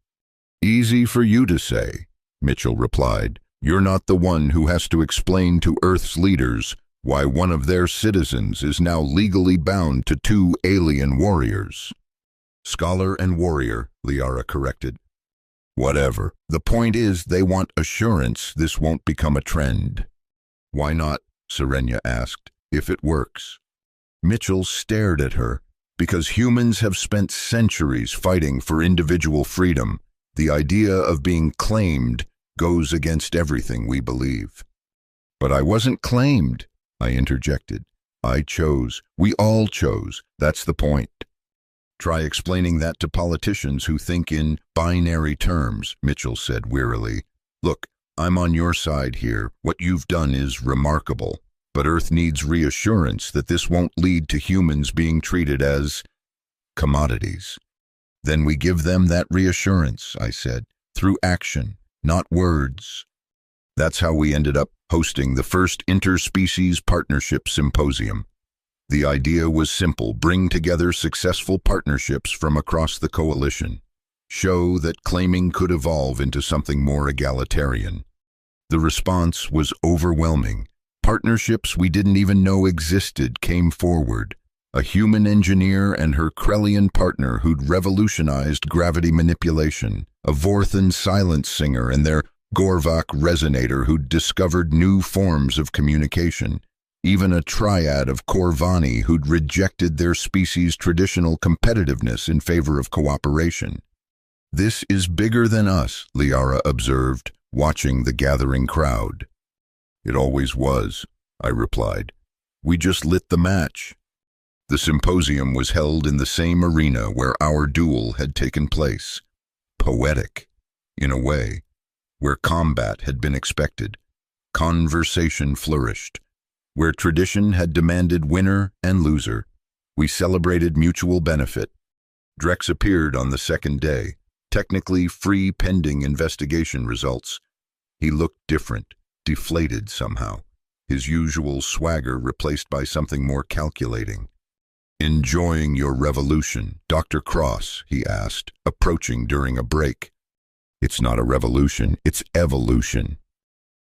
"Easy for you to say," Mitchell replied. "You're not the one who has to explain to Earth's leaders why one of their citizens is now legally bound to two alien warriors." "Scholar and warrior," Liara corrected. "Whatever. The point is they want assurance this won't become a trend." "Why not?" Serenya asked. "If it works." Mitchell stared at her. "Because humans have spent centuries fighting for individual freedom. The idea of being claimed goes against everything we believe." "But I wasn't claimed," I interjected. "I chose. We all chose. That's the point." "Try explaining that to politicians who think in binary terms," Mitchell said wearily. "Look, I'm on your side here. What you've done is remarkable. But Earth needs reassurance that this won't lead to humans being treated as commodities." "Then we give them that reassurance," I said, "through action, not words." That's how we ended up hosting the first Interspecies Partnership Symposium. The idea was simple: bring together successful partnerships from across the coalition. Show that claiming could evolve into something more egalitarian. The response was overwhelming. Partnerships we didn't even know existed came forward. a human engineer and her Krellian partner who'd revolutionized gravity manipulation, a Vorthan silence singer and their Gorvak resonator who'd discovered new forms of communication, even a triad of Corvani who'd rejected their species' traditional competitiveness in favor of cooperation. "This is bigger than us," Liara observed, watching the gathering crowd. "It always was," I replied. "We just lit the match." The symposium was held in the same arena where our duel had taken place. Poetic, in a way, where combat had been expected. Conversation flourished. Where tradition had demanded winner and loser, we celebrated mutual benefit. Drex appeared on the second day, technically free pending investigation results. He looked different, deflated somehow, his usual swagger replaced by something more calculating. "Enjoying your revolution, Dr. Cross?" he asked, approaching during a break. "It's not a revolution, it's evolution."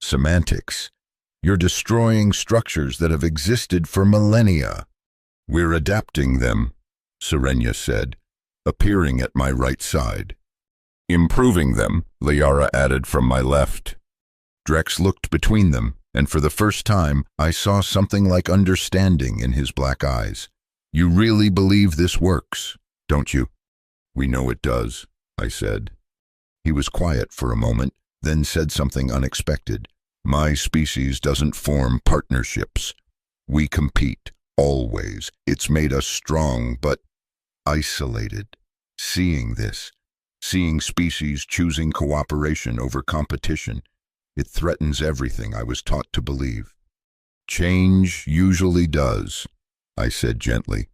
"Semantics. You're destroying structures that have existed for millennia." "We're adapting them," Serenia said, appearing at my right side. "Improving them," Liara added from my left. Drex looked between them, and for the first time I saw something like understanding in his black eyes. "You really believe this works, don't you?" "We know it does," I said. He was quiet for a moment, then said something unexpected. "My species doesn't form partnerships. We compete, always. It's made us strong, but isolated. Seeing this, seeing species choosing cooperation over competition, it threatens everything I was taught to believe." "Change usually does," I said gently,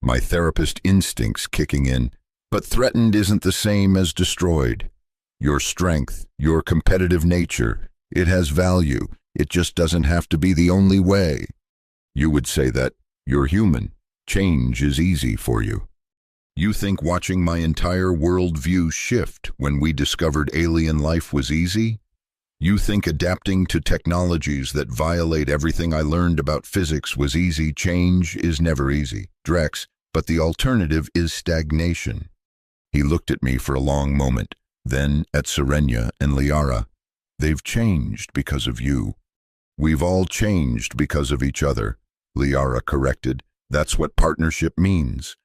my therapist instincts kicking in. "But threatened isn't the same as destroyed. Your strength, your competitive nature, it has value. It just doesn't have to be the only way. You would say that you're human. Change is easy for you. You think watching my entire worldview shift when we discovered alien life was easy? You think adapting to technologies that violate everything I learned about physics was easy? Change is never easy, Drex, but the alternative is stagnation." He looked at me for a long moment, then at Serenia and Liara. "They've changed because of you." "We've all changed because of each other," Liara corrected. "That's what partnership means."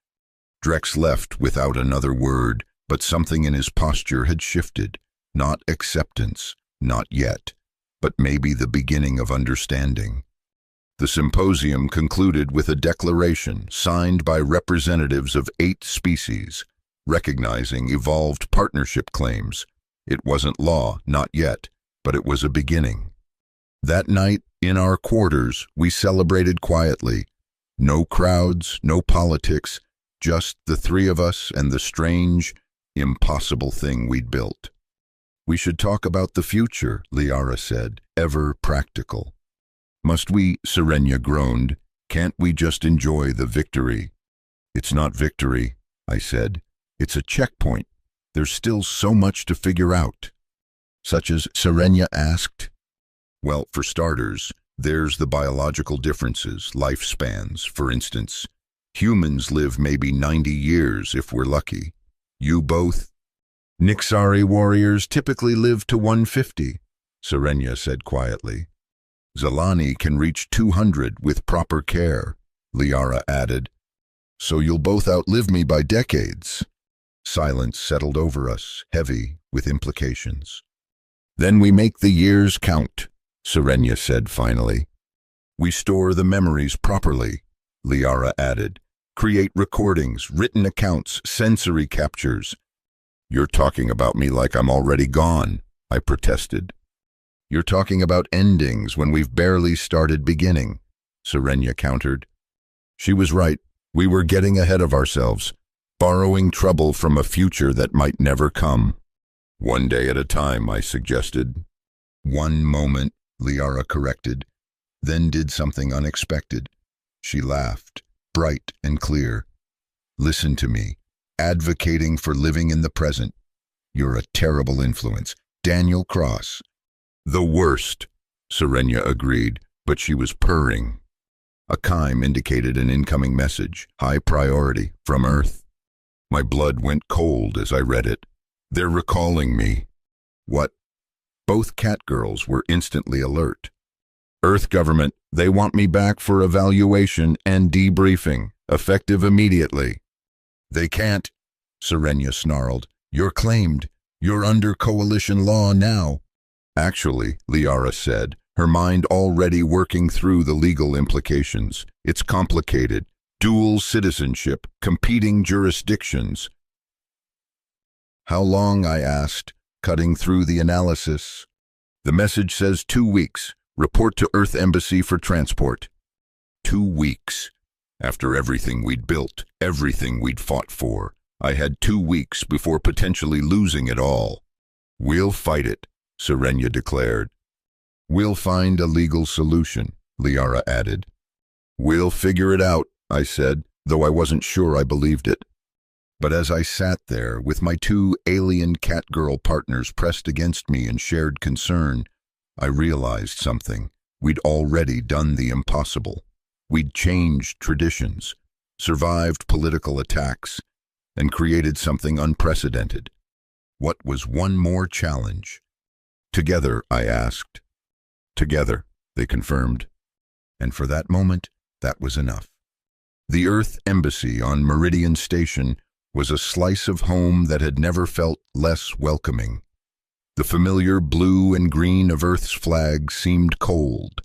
Drex left without another word, but something in his posture had shifted. Not acceptance, not yet, but maybe the beginning of understanding. The symposium concluded with a declaration signed by representatives of 8 species, recognizing evolved partnership claims. It wasn't law, not yet, but it was a beginning. That night, in our quarters, we celebrated quietly. No crowds, no politics, just the 3 of us and the strange, impossible thing we'd built. "We should talk about the future," Liara said, ever practical. "Must we?" Serenia groaned. "Can't we just enjoy the victory?" "It's not victory," I said. "It's a checkpoint. There's still so much to figure out." "Such as?" Serenia asked. "Well, for starters, there's the biological differences, lifespans, for instance. Humans live maybe 90 years if we're lucky. You both?" "Nixari warriors typically live to 150, Serenia said quietly. "Zelani can reach 200 with proper care," Liara added. "So you'll both outlive me by decades." Silence settled over us, heavy with implications. "Then we make the years count," Serenia said finally. "We store the memories properly," Liara added. "Create recordings, written accounts, sensory captures." "You're talking about me like I'm already gone," I protested. "You're talking about endings when we've barely started beginning," Serenia countered. She was right. We were getting ahead of ourselves, borrowing trouble from a future that might never come. "One day at a time," I suggested. "One moment," Liara corrected, then did something unexpected. She laughed, bright and clear. "Listen to me, advocating for living in the present. You're a terrible influence. Daniel Cross." "The worst," Serenia agreed, but she was purring. A chime indicated an incoming message, high priority, from Earth. My blood went cold as I read it. They're recalling me. What? Both catgirls were instantly alert. Earth government, they want me back for evaluation and debriefing, effective immediately. They can't, Serenia snarled. You're claimed. You're under coalition law now. Actually, Liara said, her mind already working through the legal implications. It's complicated. Dual citizenship, competing jurisdictions. How long, I asked, cutting through the analysis. The message says 2 weeks. Report to Earth Embassy for transport. 2 weeks. After everything we'd built, everything we'd fought for, I had 2 weeks before potentially losing it all. We'll fight it, Serenia declared. We'll find a legal solution, Liara added. We'll figure it out, I said, though I wasn't sure I believed it. But as I sat there with my 2 alien catgirl partners pressed against me in shared concern, I realized something. We'd already done the impossible. We'd changed traditions, survived political attacks, and created something unprecedented. What was one more challenge? Together, I asked. Together, they confirmed. And for that moment, that was enough. The Earth Embassy on Meridian Station was a slice of home that had never felt less welcoming. The familiar blue and green of Earth's flag seemed cold.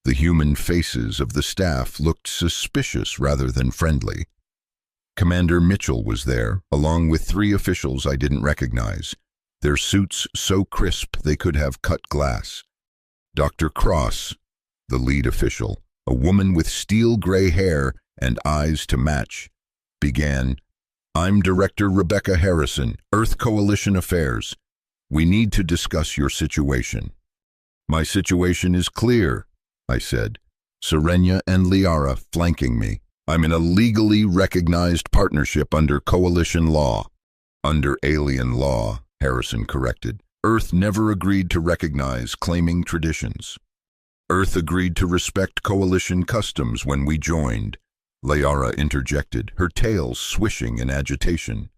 The human faces of the staff looked suspicious rather than friendly. Commander Mitchell was there, along with 3 officials I didn't recognize, their suits so crisp they could have cut glass. Dr. Cross, the lead official, a woman with steel-gray hair and eyes to match, began, I'm Director Rebecca Harrison, Earth Coalition Affairs. We need to discuss your situation. My situation is clear, I said, Serenia and Liara flanking me. I'm in a legally recognized partnership under coalition law. Under alien law, Harrison corrected. Earth never agreed to recognize claiming traditions. Earth agreed to respect coalition customs when we joined. Liara interjected, her tail swishing in agitation.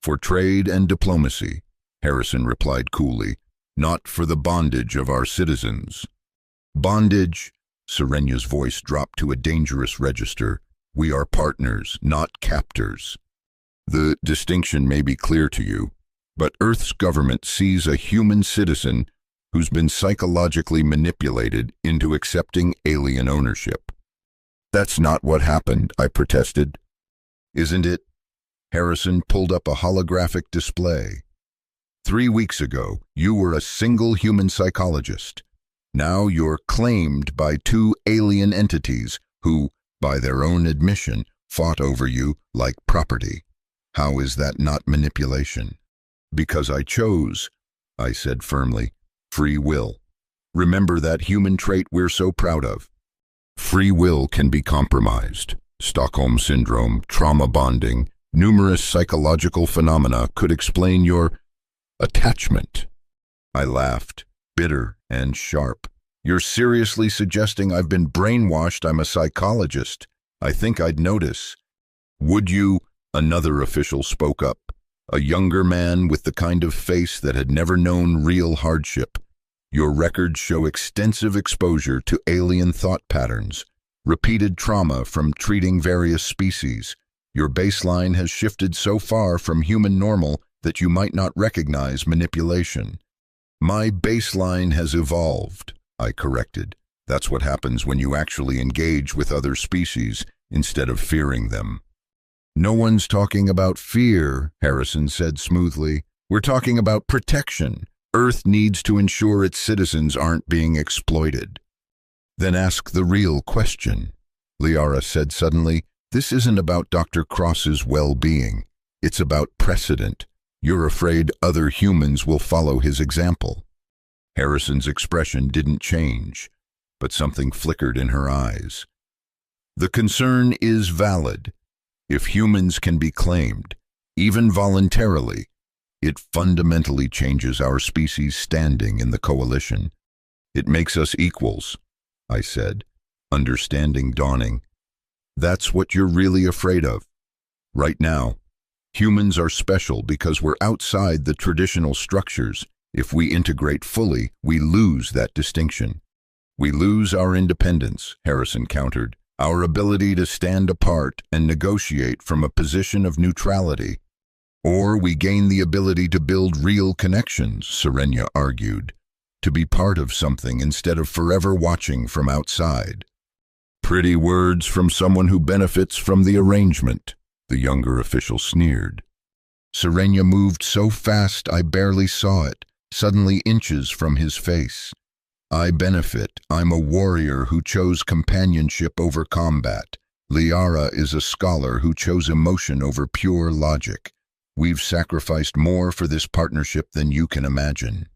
For trade and diplomacy, Harrison replied coolly, not for the bondage of our citizens. Bondage, Serenia's voice dropped to a dangerous register. We are partners, not captors. The distinction may be clear to you, but Earth's government sees a human citizen who's been psychologically manipulated into accepting alien ownership. That's not what happened, I protested. Isn't it? Harrison pulled up a holographic display. 3 weeks ago, you were a single human psychologist. Now you're claimed by 2 alien entities who, by their own admission, fought over you like property. How is that not manipulation? Because I chose, I said firmly, free will. Remember that human trait we're so proud of. Free will can be compromised. Stockholm Syndrome, trauma bonding, numerous psychological phenomena could explain your attachment. I laughed, bitter and sharp. You're seriously suggesting I've been brainwashed? I'm a psychologist. I think I'd notice. Would you? Another official spoke up, a younger man with the kind of face that had never known real hardship. Your records show extensive exposure to alien thought patterns, repeated trauma from treating various species. Your baseline has shifted so far from human normal that you might not recognize manipulation. My baseline has evolved, I corrected. That's what happens when you actually engage with other species instead of fearing them. No one's talking about fear, Harrison said smoothly. We're talking about protection. Earth needs to ensure its citizens aren't being exploited. Then ask the real question, Liara said suddenly. This isn't about Dr. Cross's well-being. It's about precedent. You're afraid other humans will follow his example. Harrison's expression didn't change, but something flickered in her eyes. The concern is valid. If humans can be claimed, even voluntarily, it fundamentally changes our species' standing in the coalition. It makes us equals, I said, understanding dawning. That's what you're really afraid of. Right now, humans are special because we're outside the traditional structures. If we integrate fully, we lose that distinction. We lose our independence, Harrison countered, our ability to stand apart and negotiate from a position of neutrality. Or we gain the ability to build real connections, Serenia argued, to be part of something instead of forever watching from outside. Pretty words from someone who benefits from the arrangement, the younger official sneered. Serenia moved so fast I barely saw it, suddenly inches from his face. I benefit. I'm a warrior who chose companionship over combat. Liara is a scholar who chose emotion over pure logic. We've sacrificed more for this partnership than you can imagine.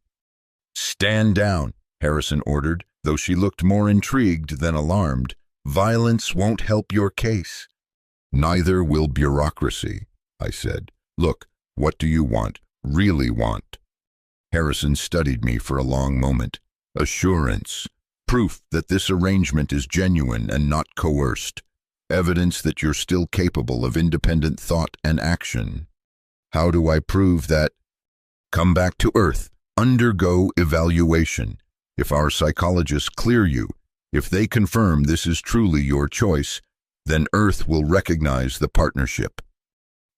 Stand down, Harrison ordered, though she looked more intrigued than alarmed. Violence won't help your case. Neither will bureaucracy, I said. Look, what do you want, really want? Harrison studied me for a long moment. Assurance. Proof that this arrangement is genuine and not coerced. Evidence that you're still capable of independent thought and action. How do I prove that? Come back to Earth. Undergo evaluation. If our psychologists clear you, if they confirm this is truly your choice, then Earth will recognize the partnership.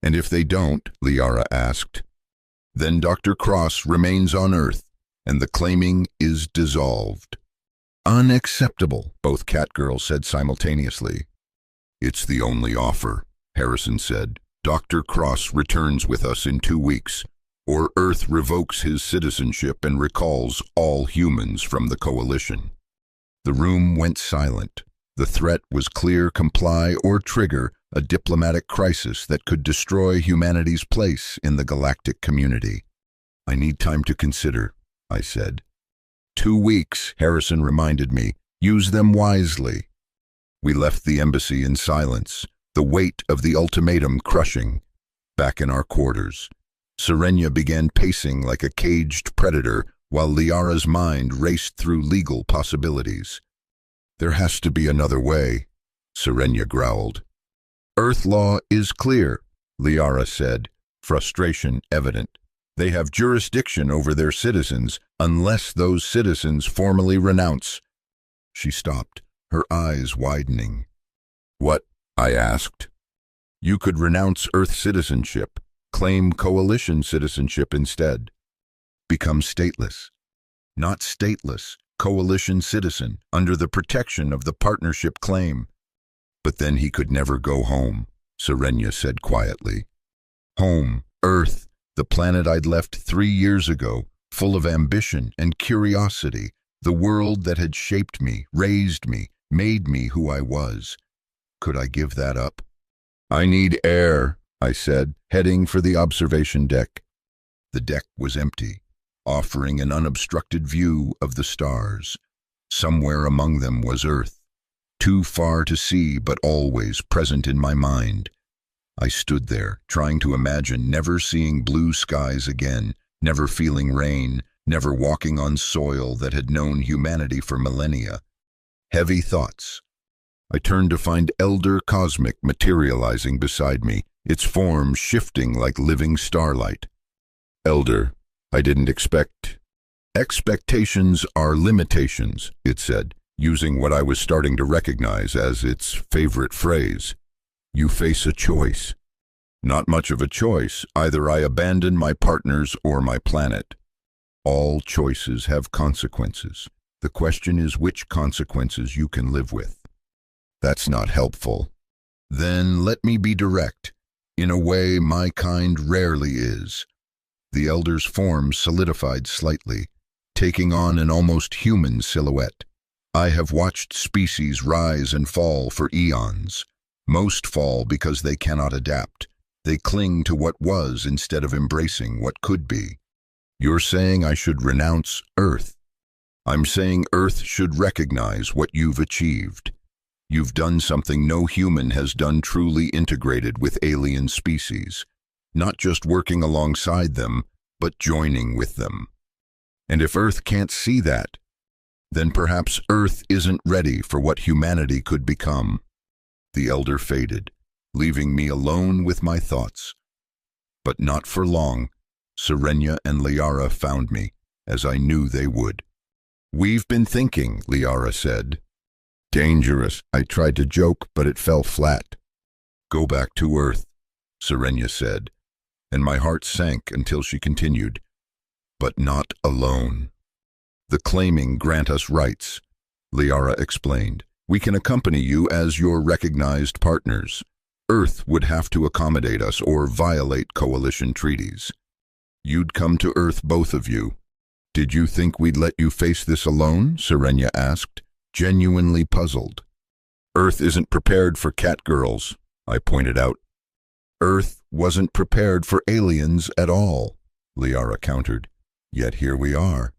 And if they don't, Liara asked, then Dr. Cross remains on Earth, and the claiming is dissolved. Unacceptable, both Catgirls said simultaneously. It's the only offer, Harrison said. Dr. Cross returns with us in 2 weeks, or Earth revokes his citizenship and recalls all humans from the coalition. The room went silent. The threat was clear: comply or trigger a diplomatic crisis that could destroy humanity's place in the galactic community. I need time to consider, I said. 2 weeks, Harrison reminded me. Use them wisely. We left the embassy in silence, the weight of the ultimatum crushing. Back in our quarters, Serenia began pacing like a caged predator while Liara's mind raced through legal possibilities. There has to be another way, Serenia growled. Earth law is clear, Liara said, frustration evident. They have jurisdiction over their citizens unless those citizens formally renounce. She stopped, her eyes widening. What? I asked. You could renounce Earth citizenship, claim coalition citizenship instead. Become stateless. Not stateless, coalition citizen, under the protection of the partnership claim. But then he could never go home, Serenia said quietly. Home, Earth, the planet I'd left 3 years ago, full of ambition and curiosity, the world that had shaped me, raised me, made me who I was. Could I give that up? I need air, I said, heading for the observation deck. The deck was empty, offering an unobstructed view of the stars. Somewhere among them was Earth, too far to see but always present in my mind. I stood there, trying to imagine never seeing blue skies again, never feeling rain, never walking on soil that had known humanity for millennia. Heavy thoughts. I turned to find Elder Cosmic materializing beside me, its form shifting like living starlight. Elder, I didn't expect. Expectations are limitations, it said, using what I was starting to recognize as its favorite phrase. You face a choice. Not much of a choice. Either I abandon my partners or my planet. All choices have consequences. The question is which consequences you can live with. That's not helpful. Then let me be direct, in a way my kind rarely is. The Elder's form solidified slightly, taking on an almost human silhouette. I have watched species rise and fall for eons. Most fall because they cannot adapt. They cling to what was instead of embracing what could be. You're saying I should renounce Earth. I'm saying Earth should recognize what you've achieved. You've done something no human has done, truly integrated with alien species, not just working alongside them, but joining with them. And if Earth can't see that, Then perhaps Earth isn't ready for what humanity could become. The elder faded, leaving me alone with my thoughts. But not for long. Serenia and Liara found me, as I knew they would. "We've been thinking," Liara said. "Dangerous," I tried to joke, but it fell flat. "Go back to Earth," Serenia said, and my heart sank until she continued. "But not alone. The claiming grant us rights," Liara explained. "We can accompany you as your recognized partners. Earth would have to accommodate us or violate coalition treaties. You'd come to Earth, both of you." "Did you think we'd let you face this alone?" Serenia asked, genuinely puzzled. "Earth isn't prepared for catgirls," I pointed out. "Earth wasn't prepared for aliens at all," Liara countered. "Yet here we are."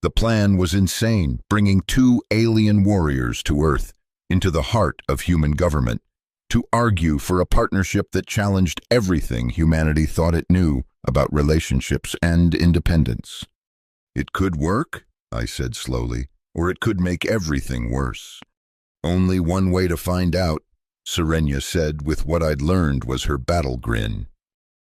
The plan was insane, bringing 2 alien warriors to Earth, into the heart of human government, to argue for a partnership that challenged everything humanity thought it knew about relationships and independence. "It could work," I said slowly, "or it could make everything worse." "Only one way to find out," Serenia said with what I'd learned was her battle grin.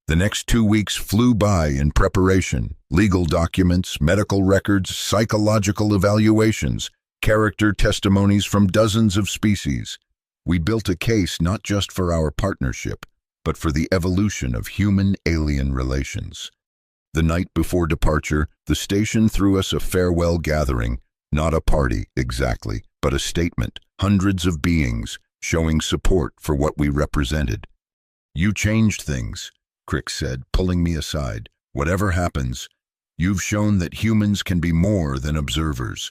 The next 2 weeks flew by in preparation: legal documents, medical records, psychological evaluations, character testimonies from dozens of species. We built a case not just for our partnership, but for the evolution of human-alien relations. The night before departure, the station threw us a farewell gathering, not a party exactly, but a statement, hundreds of beings showing support for what we represented. "You changed things," Crick said, pulling me aside. "Whatever happens, you've shown that humans can be more than observers."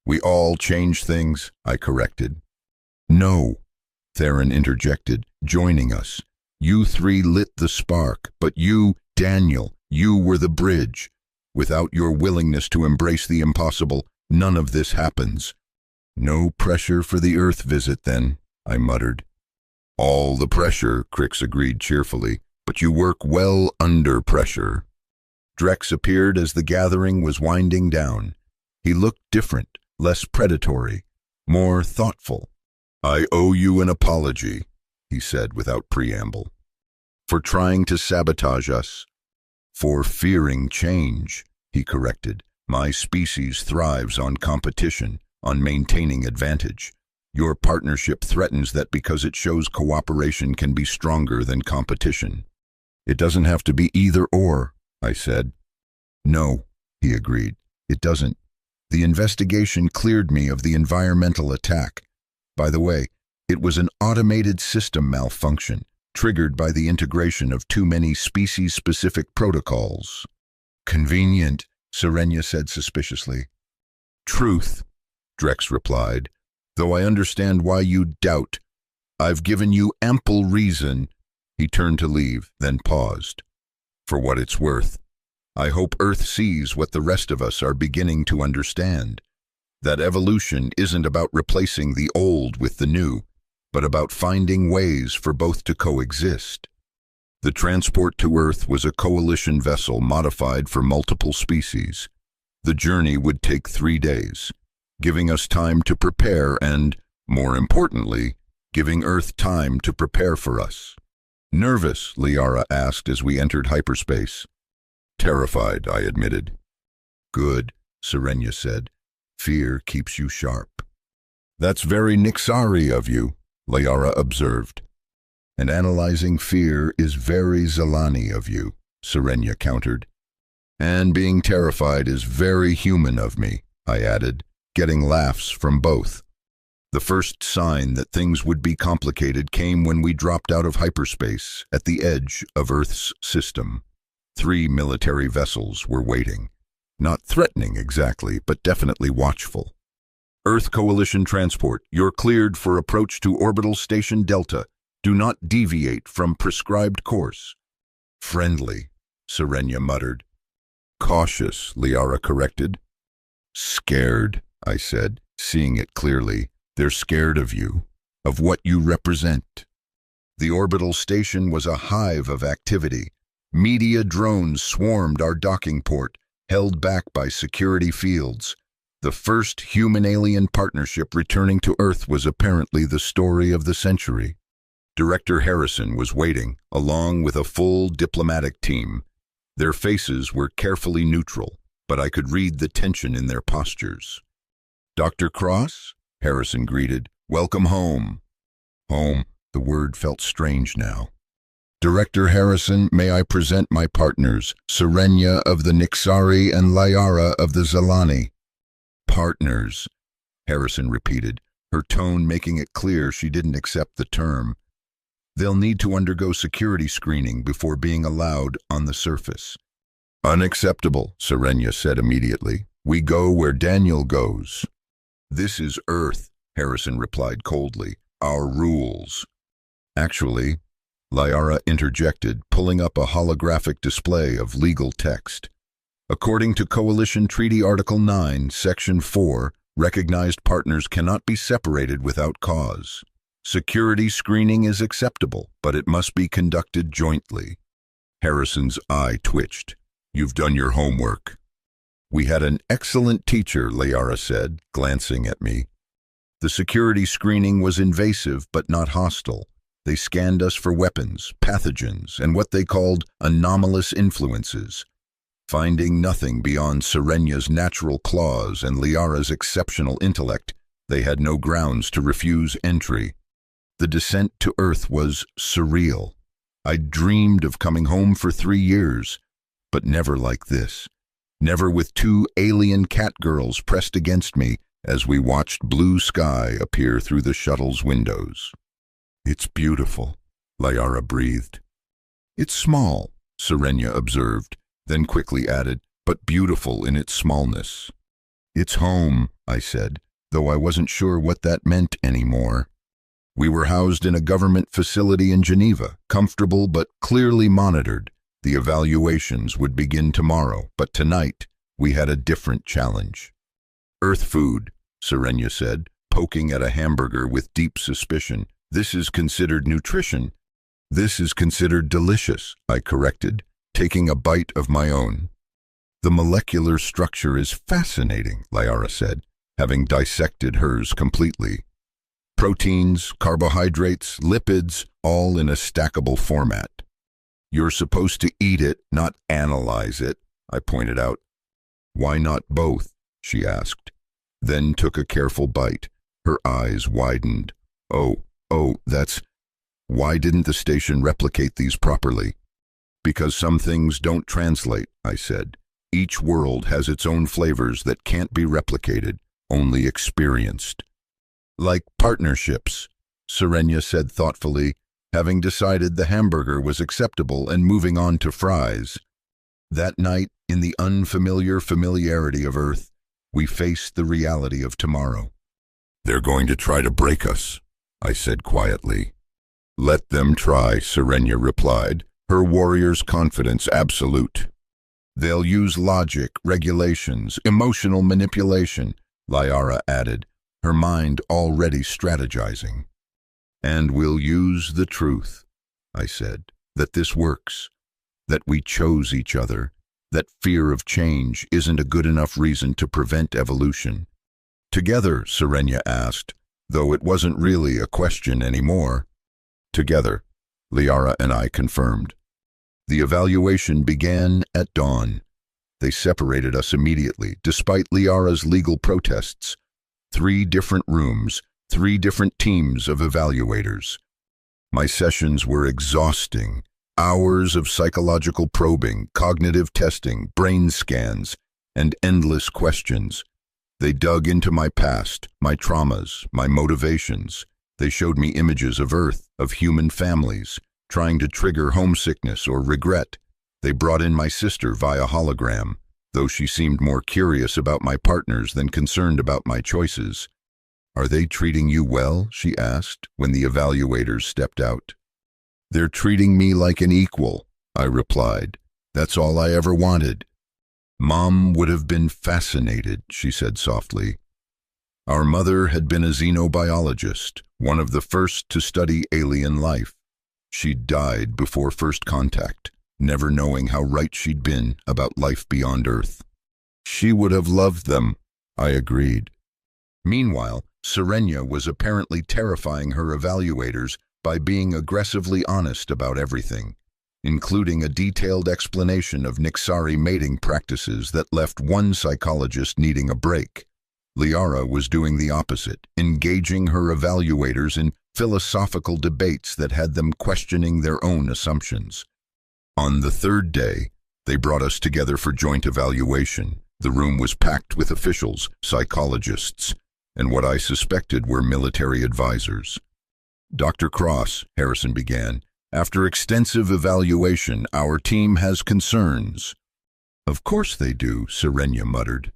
"We all change things," I corrected. "No," Theron interjected, joining us. "You 3 lit the spark, but you, Daniel, you were the bridge. Without your willingness to embrace the impossible, none of this happens." "No pressure for the Earth visit, then," I muttered. "All the pressure," Crix agreed cheerfully, "but you work well under pressure." Drex appeared as the gathering was winding down. He looked different, less predatory, more thoughtful. "I owe you an apology," he said without preamble. "For trying to sabotage us." "For fearing change," he corrected. "My species thrives on competition, on maintaining advantage. Your partnership threatens that because it shows cooperation can be stronger than competition." "It doesn't have to be either or," I said. "No," he agreed, "it doesn't. The investigation cleared me of the environmental attack. By the way, it was an automated system malfunction, triggered by the integration of too many species-specific protocols." "Convenient," Serenia said suspiciously. "Truth," Drex replied, "though I understand why you doubt. I've given you ample reason." He turned to leave, then paused. "For what it's worth, I hope Earth sees what the rest of us are beginning to understand. That evolution isn't about replacing the old with the new, but about finding ways for both to coexist." The transport to Earth was a coalition vessel modified for multiple species. The journey would take 3 days, giving us time to prepare and, more importantly, giving Earth time to prepare for us. "Nervous?" Liara asked as we entered hyperspace. "Terrified," I admitted. "Good," Serenia said. "Fear keeps you sharp." "That's very Nixari of you," Liara observed. "And analyzing fear is very Zelani of you," Serenia countered. "And being terrified is very human of me," I added, getting laughs from both. The first sign that things would be complicated came when we dropped out of hyperspace at the edge of Earth's system. 3 military vessels were waiting. Not threatening exactly, but definitely watchful. "Earth Coalition Transport, you're cleared for approach to Orbital Station Delta. Do not deviate from prescribed course." "Friendly," Serenia muttered. "Cautious," Liara corrected. "Scared," I said, seeing it clearly. "They're scared of you, of what you represent." The orbital station was a hive of activity. Media drones swarmed our docking port, held back by security fields. The first human-alien partnership returning to Earth was apparently the story of the century. Director Harrison was waiting, along with a full diplomatic team. Their faces were carefully neutral, but I could read the tension in their postures. "Dr. Cross?" Harrison greeted. "Welcome home." Home, the word felt strange now. "Director Harrison, may I present my partners, Serenia of the Nixari and Lyara of the Zalani." "Partners," Harrison repeated, her tone making it clear she didn't accept the term. "They'll need to undergo security screening before being allowed on the surface." "Unacceptable," Serenia said immediately. "We go where Daniel goes." "This is Earth," Harrison replied coldly. "Our rules." "Actually," Lyara interjected, pulling up a holographic display of legal text. "According to Coalition Treaty Article 9, Section 4, recognized partners cannot be separated without cause. Security screening is acceptable, but it must be conducted jointly." Harrison's eye twitched. "You've done your homework." "We had an excellent teacher," Lyara said, glancing at me. "The security screening was invasive but not hostile. They scanned us for weapons, pathogens, and what they called anomalous influences. Finding nothing beyond Serenia's natural claws and Lyara's exceptional intellect, they had no grounds to refuse entry. The descent to Earth was surreal. I'd dreamed of coming home for 3 years, but never like this. Never with 2 alien cat girls pressed against me as we watched blue sky appear through the shuttle's windows. "It's beautiful," Lyara breathed. "It's small," Serenia observed, then quickly added, "but beautiful in its smallness." "It's home," I said, though I wasn't sure what that meant anymore. We were housed in a government facility in Geneva, comfortable but clearly monitored. The evaluations would begin tomorrow, but tonight we had a different challenge. "Earth food," Serenia said, poking at a hamburger with deep suspicion. "This is considered nutrition." "This is considered delicious," I corrected, taking a bite of my own. "The molecular structure is fascinating," Lyara said, having dissected hers completely. "Proteins, carbohydrates, lipids, all in a stackable format." "You're supposed to eat it, not analyze it," I pointed out. "Why not both?" she asked, then took a careful bite. Her eyes widened. Oh, that's... Why didn't the station replicate these properly?" "Because some things don't translate," I said. "Each world has its own flavors that can't be replicated, only experienced." "Like partnerships," Serenia said thoughtfully, having decided the hamburger was acceptable and moving on to fries. That night, in the unfamiliar familiarity of Earth, we faced the reality of tomorrow. "They're going to try to break us," I said quietly. "Let them try," Serenia replied, her warrior's confidence absolute. "They'll use logic, regulations, emotional manipulation," Lyara added, her mind already strategizing. "And we'll use the truth," I said, "that this works, that we chose each other, that fear of change isn't a good enough reason to prevent evolution." "Together," Serenia asked, though it wasn't really a question anymore. "Together," Lyara and I confirmed. The evaluation began at dawn. They separated us immediately, despite Lyara's legal protests. 3 different rooms, 3 different teams of evaluators. My sessions were exhausting. Hours of psychological probing, cognitive testing, brain scans, and endless questions. They dug into my past, my traumas, my motivations. They showed me images of Earth, of human families, trying to trigger homesickness or regret. They brought in my sister via hologram, though she seemed more curious about my partners than concerned about my choices. "Are they treating you well?" she asked when the evaluators stepped out. "They're treating me like an equal," I replied. "That's all I ever wanted." "Mom would have been fascinated," she said softly. Our mother had been a xenobiologist, one of the first to study alien life. She'd died before first contact, never knowing how right she'd been about life beyond Earth. "She would have loved them," I agreed. Meanwhile, Serenia was apparently terrifying her evaluators by being aggressively honest about everything, including a detailed explanation of Nixari mating practices that left one psychologist needing a break. Liara was doing the opposite, engaging her evaluators in philosophical debates that had them questioning their own assumptions. On the third day, they brought us together for joint evaluation. The room was packed with officials, psychologists, and what I suspected were military advisors. "Dr. Cross," Harrison began, "after extensive evaluation, our team has concerns." "Of course they do," Serenia muttered.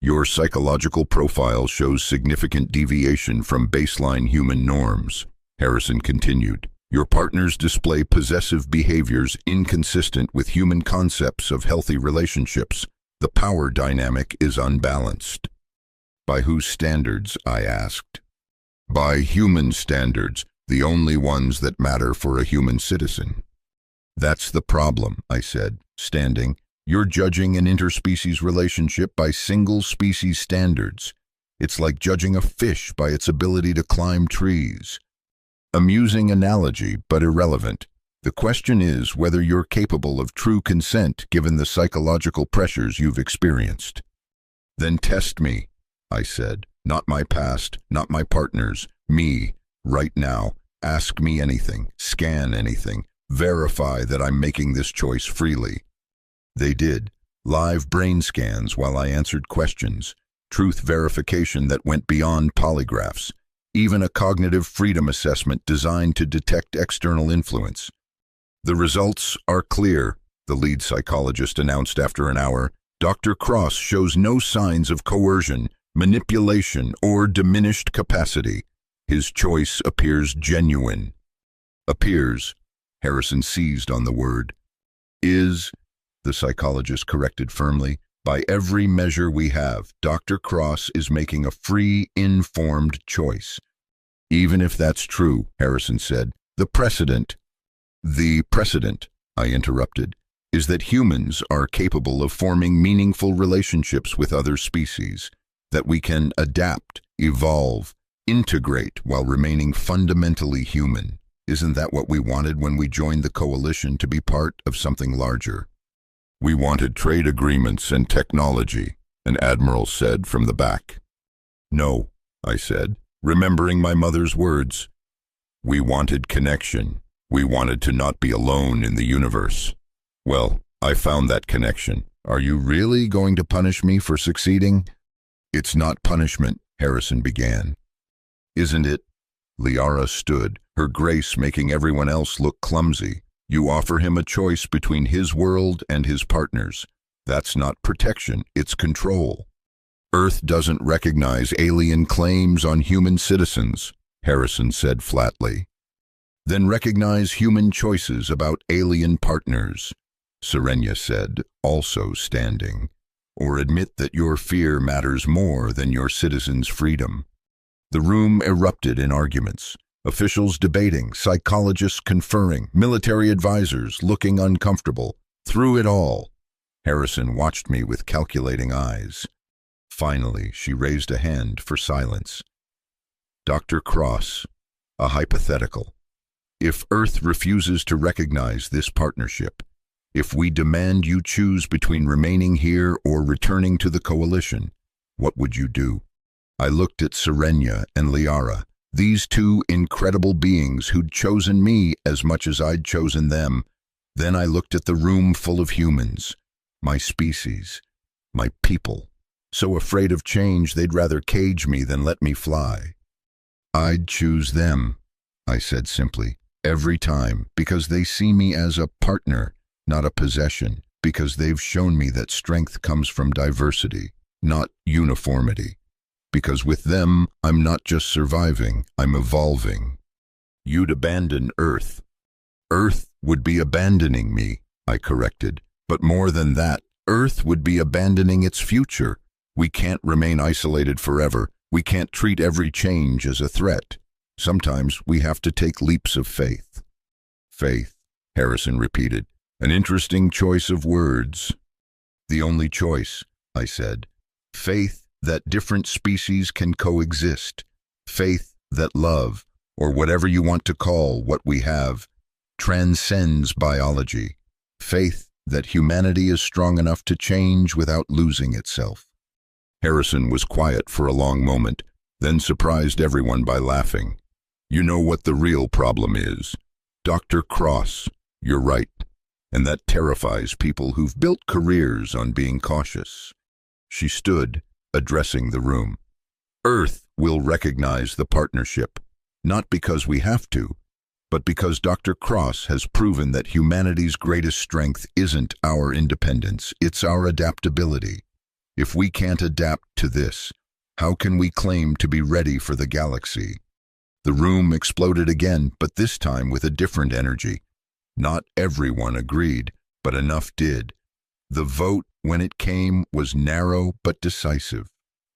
"Your psychological profile shows significant deviation from baseline human norms," Harrison continued. "Your partners display possessive behaviors inconsistent with human concepts of healthy relationships. The power dynamic is unbalanced." "By whose standards?" I asked. "By human standards, the only ones that matter for a human citizen." "That's the problem," I said, standing. "You're judging an interspecies relationship by single-species standards. It's like judging a fish by its ability to climb trees." Amusing analogy, but irrelevant. The question is whether you're capable of true consent given the psychological pressures you've experienced. "Then test me," I said. "Not my past, not my partners. Me, right now. Ask me anything, scan anything, verify that I'm making this choice freely." They did. Live brain scans while I answered questions. Truth verification that went beyond polygraphs. Even a cognitive freedom assessment designed to detect external influence. "The results are clear," the lead psychologist announced after an hour. "Dr. Cross shows no signs of coercion, manipulation, or diminished capacity. His choice appears genuine." "Appears," Harrison seized on the word. "Is," the psychologist corrected firmly. "By every measure we have, Dr. Cross is making a free, informed choice." "Even if that's true," Harrison said, "The precedent, I interrupted, "is that humans are capable of forming meaningful relationships with other species, that we can adapt, evolve, integrate while remaining fundamentally human. Isn't that what we wanted when we joined the coalition, to be part of something larger?" "We wanted trade agreements and technology," an admiral said from the back. "No," I said, remembering my mother's words. "We wanted connection. We wanted to not be alone in the universe." "Well, I found that connection. Are you really going to punish me for succeeding?" "It's not punishment," Harrison began. "Isn't it?" Liara stood, her grace making everyone else look clumsy. "You offer him a choice between his world and his partner's. That's not protection, it's control." "Earth doesn't recognize alien claims on human citizens," Harrison said flatly. "Then recognize human choices about alien partners," Serenia said, also standing. "Or admit that your fear matters more than your citizens' freedom." The room erupted in arguments. Officials debating, psychologists conferring, military advisors looking uncomfortable. Through it all, Harrison watched me with calculating eyes. Finally, she raised a hand for silence. "Dr. Cross, a hypothetical. If Earth refuses to recognize this partnership, if we demand you choose between remaining here or returning to the coalition, what would you do?" I looked at Serenia and Liara, these two incredible beings who'd chosen me as much as I'd chosen them. Then I looked at the room full of humans, my species, my people, so afraid of change they'd rather cage me than let me fly. "I'd choose them," I said simply, "every time, because they see me as a partner, not a possession, because they've shown me that strength comes from diversity, not uniformity. Because with them, I'm not just surviving, I'm evolving." "You'd abandon Earth." "Earth would be abandoning me," I corrected. "But more than that, Earth would be abandoning its future. We can't remain isolated forever. We can't treat every change as a threat. Sometimes we have to take leaps of faith." "Faith," Harrison repeated. "An interesting choice of words." "The only choice," I said. "Faith that different species can coexist, faith that love, or whatever you want to call what we have, transcends biology, faith that humanity is strong enough to change without losing itself. Harrison was quiet for a long moment, then surprised everyone by laughing. You know what the real problem is? Dr. Cross, you're right, and that terrifies people who've built careers on being cautious. She stood, addressing the room. Earth will recognize the partnership, not because we have to, but because Dr. Cross has proven that humanity's greatest strength isn't our independence, it's our adaptability. If we can't adapt to this, how can we claim to be ready for the galaxy? The room exploded again, but this time with a different energy. Not everyone agreed, but enough did. The vote, when it came, was narrow but decisive.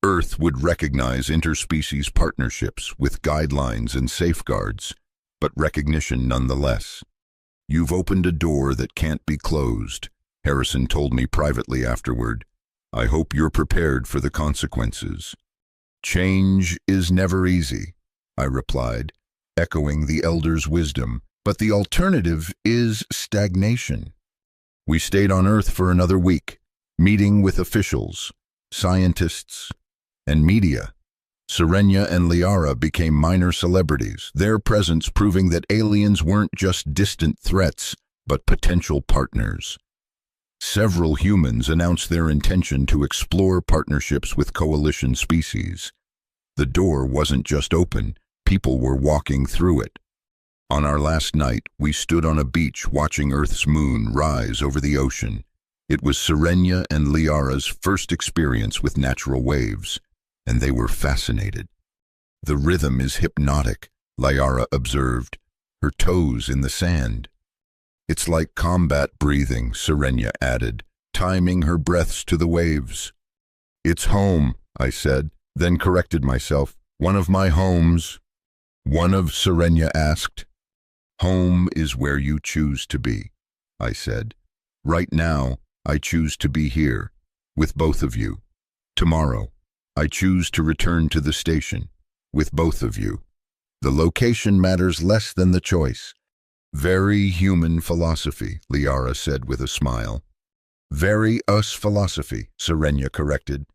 Earth would recognize interspecies partnerships with guidelines and safeguards, but recognition nonetheless. You've opened a door that can't be closed, Harrison told me privately afterward. I hope you're prepared for the consequences. Change is never easy, I replied, echoing the elder's wisdom, but the alternative is stagnation. We stayed on Earth for another week, meeting with officials, scientists, and media. Serenia and Liara became minor celebrities, their presence proving that aliens weren't just distant threats, but potential partners. Several humans announced their intention to explore partnerships with coalition species. The door wasn't just open, people were walking through it. On our last night, we stood on a beach watching Earth's moon rise over the ocean. It was Serenia and Liara's first experience with natural waves, and they were fascinated. The rhythm is hypnotic, Liara observed, her toes in the sand. It's like combat breathing, Serenia added, timing her breaths to the waves. It's home, I said, then corrected myself. One of my homes. One of, Serenia asked. Home is where you choose to be, I said. Right now, I choose to be here, with both of you. Tomorrow, I choose to return to the station, with both of you. The location matters less than the choice. Very human philosophy, Liara said with a smile. Very us philosophy, Serenia corrected.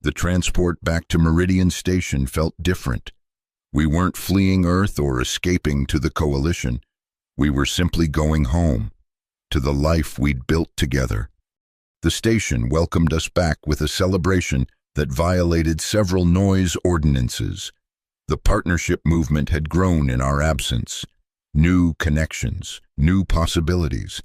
The transport back to Meridian Station felt different. We weren't fleeing Earth or escaping to the coalition. We were simply going home, to the life we'd built together. The station welcomed us back with a celebration that violated several noise ordinances. The partnership movement had grown in our absence. New connections, new possibilities,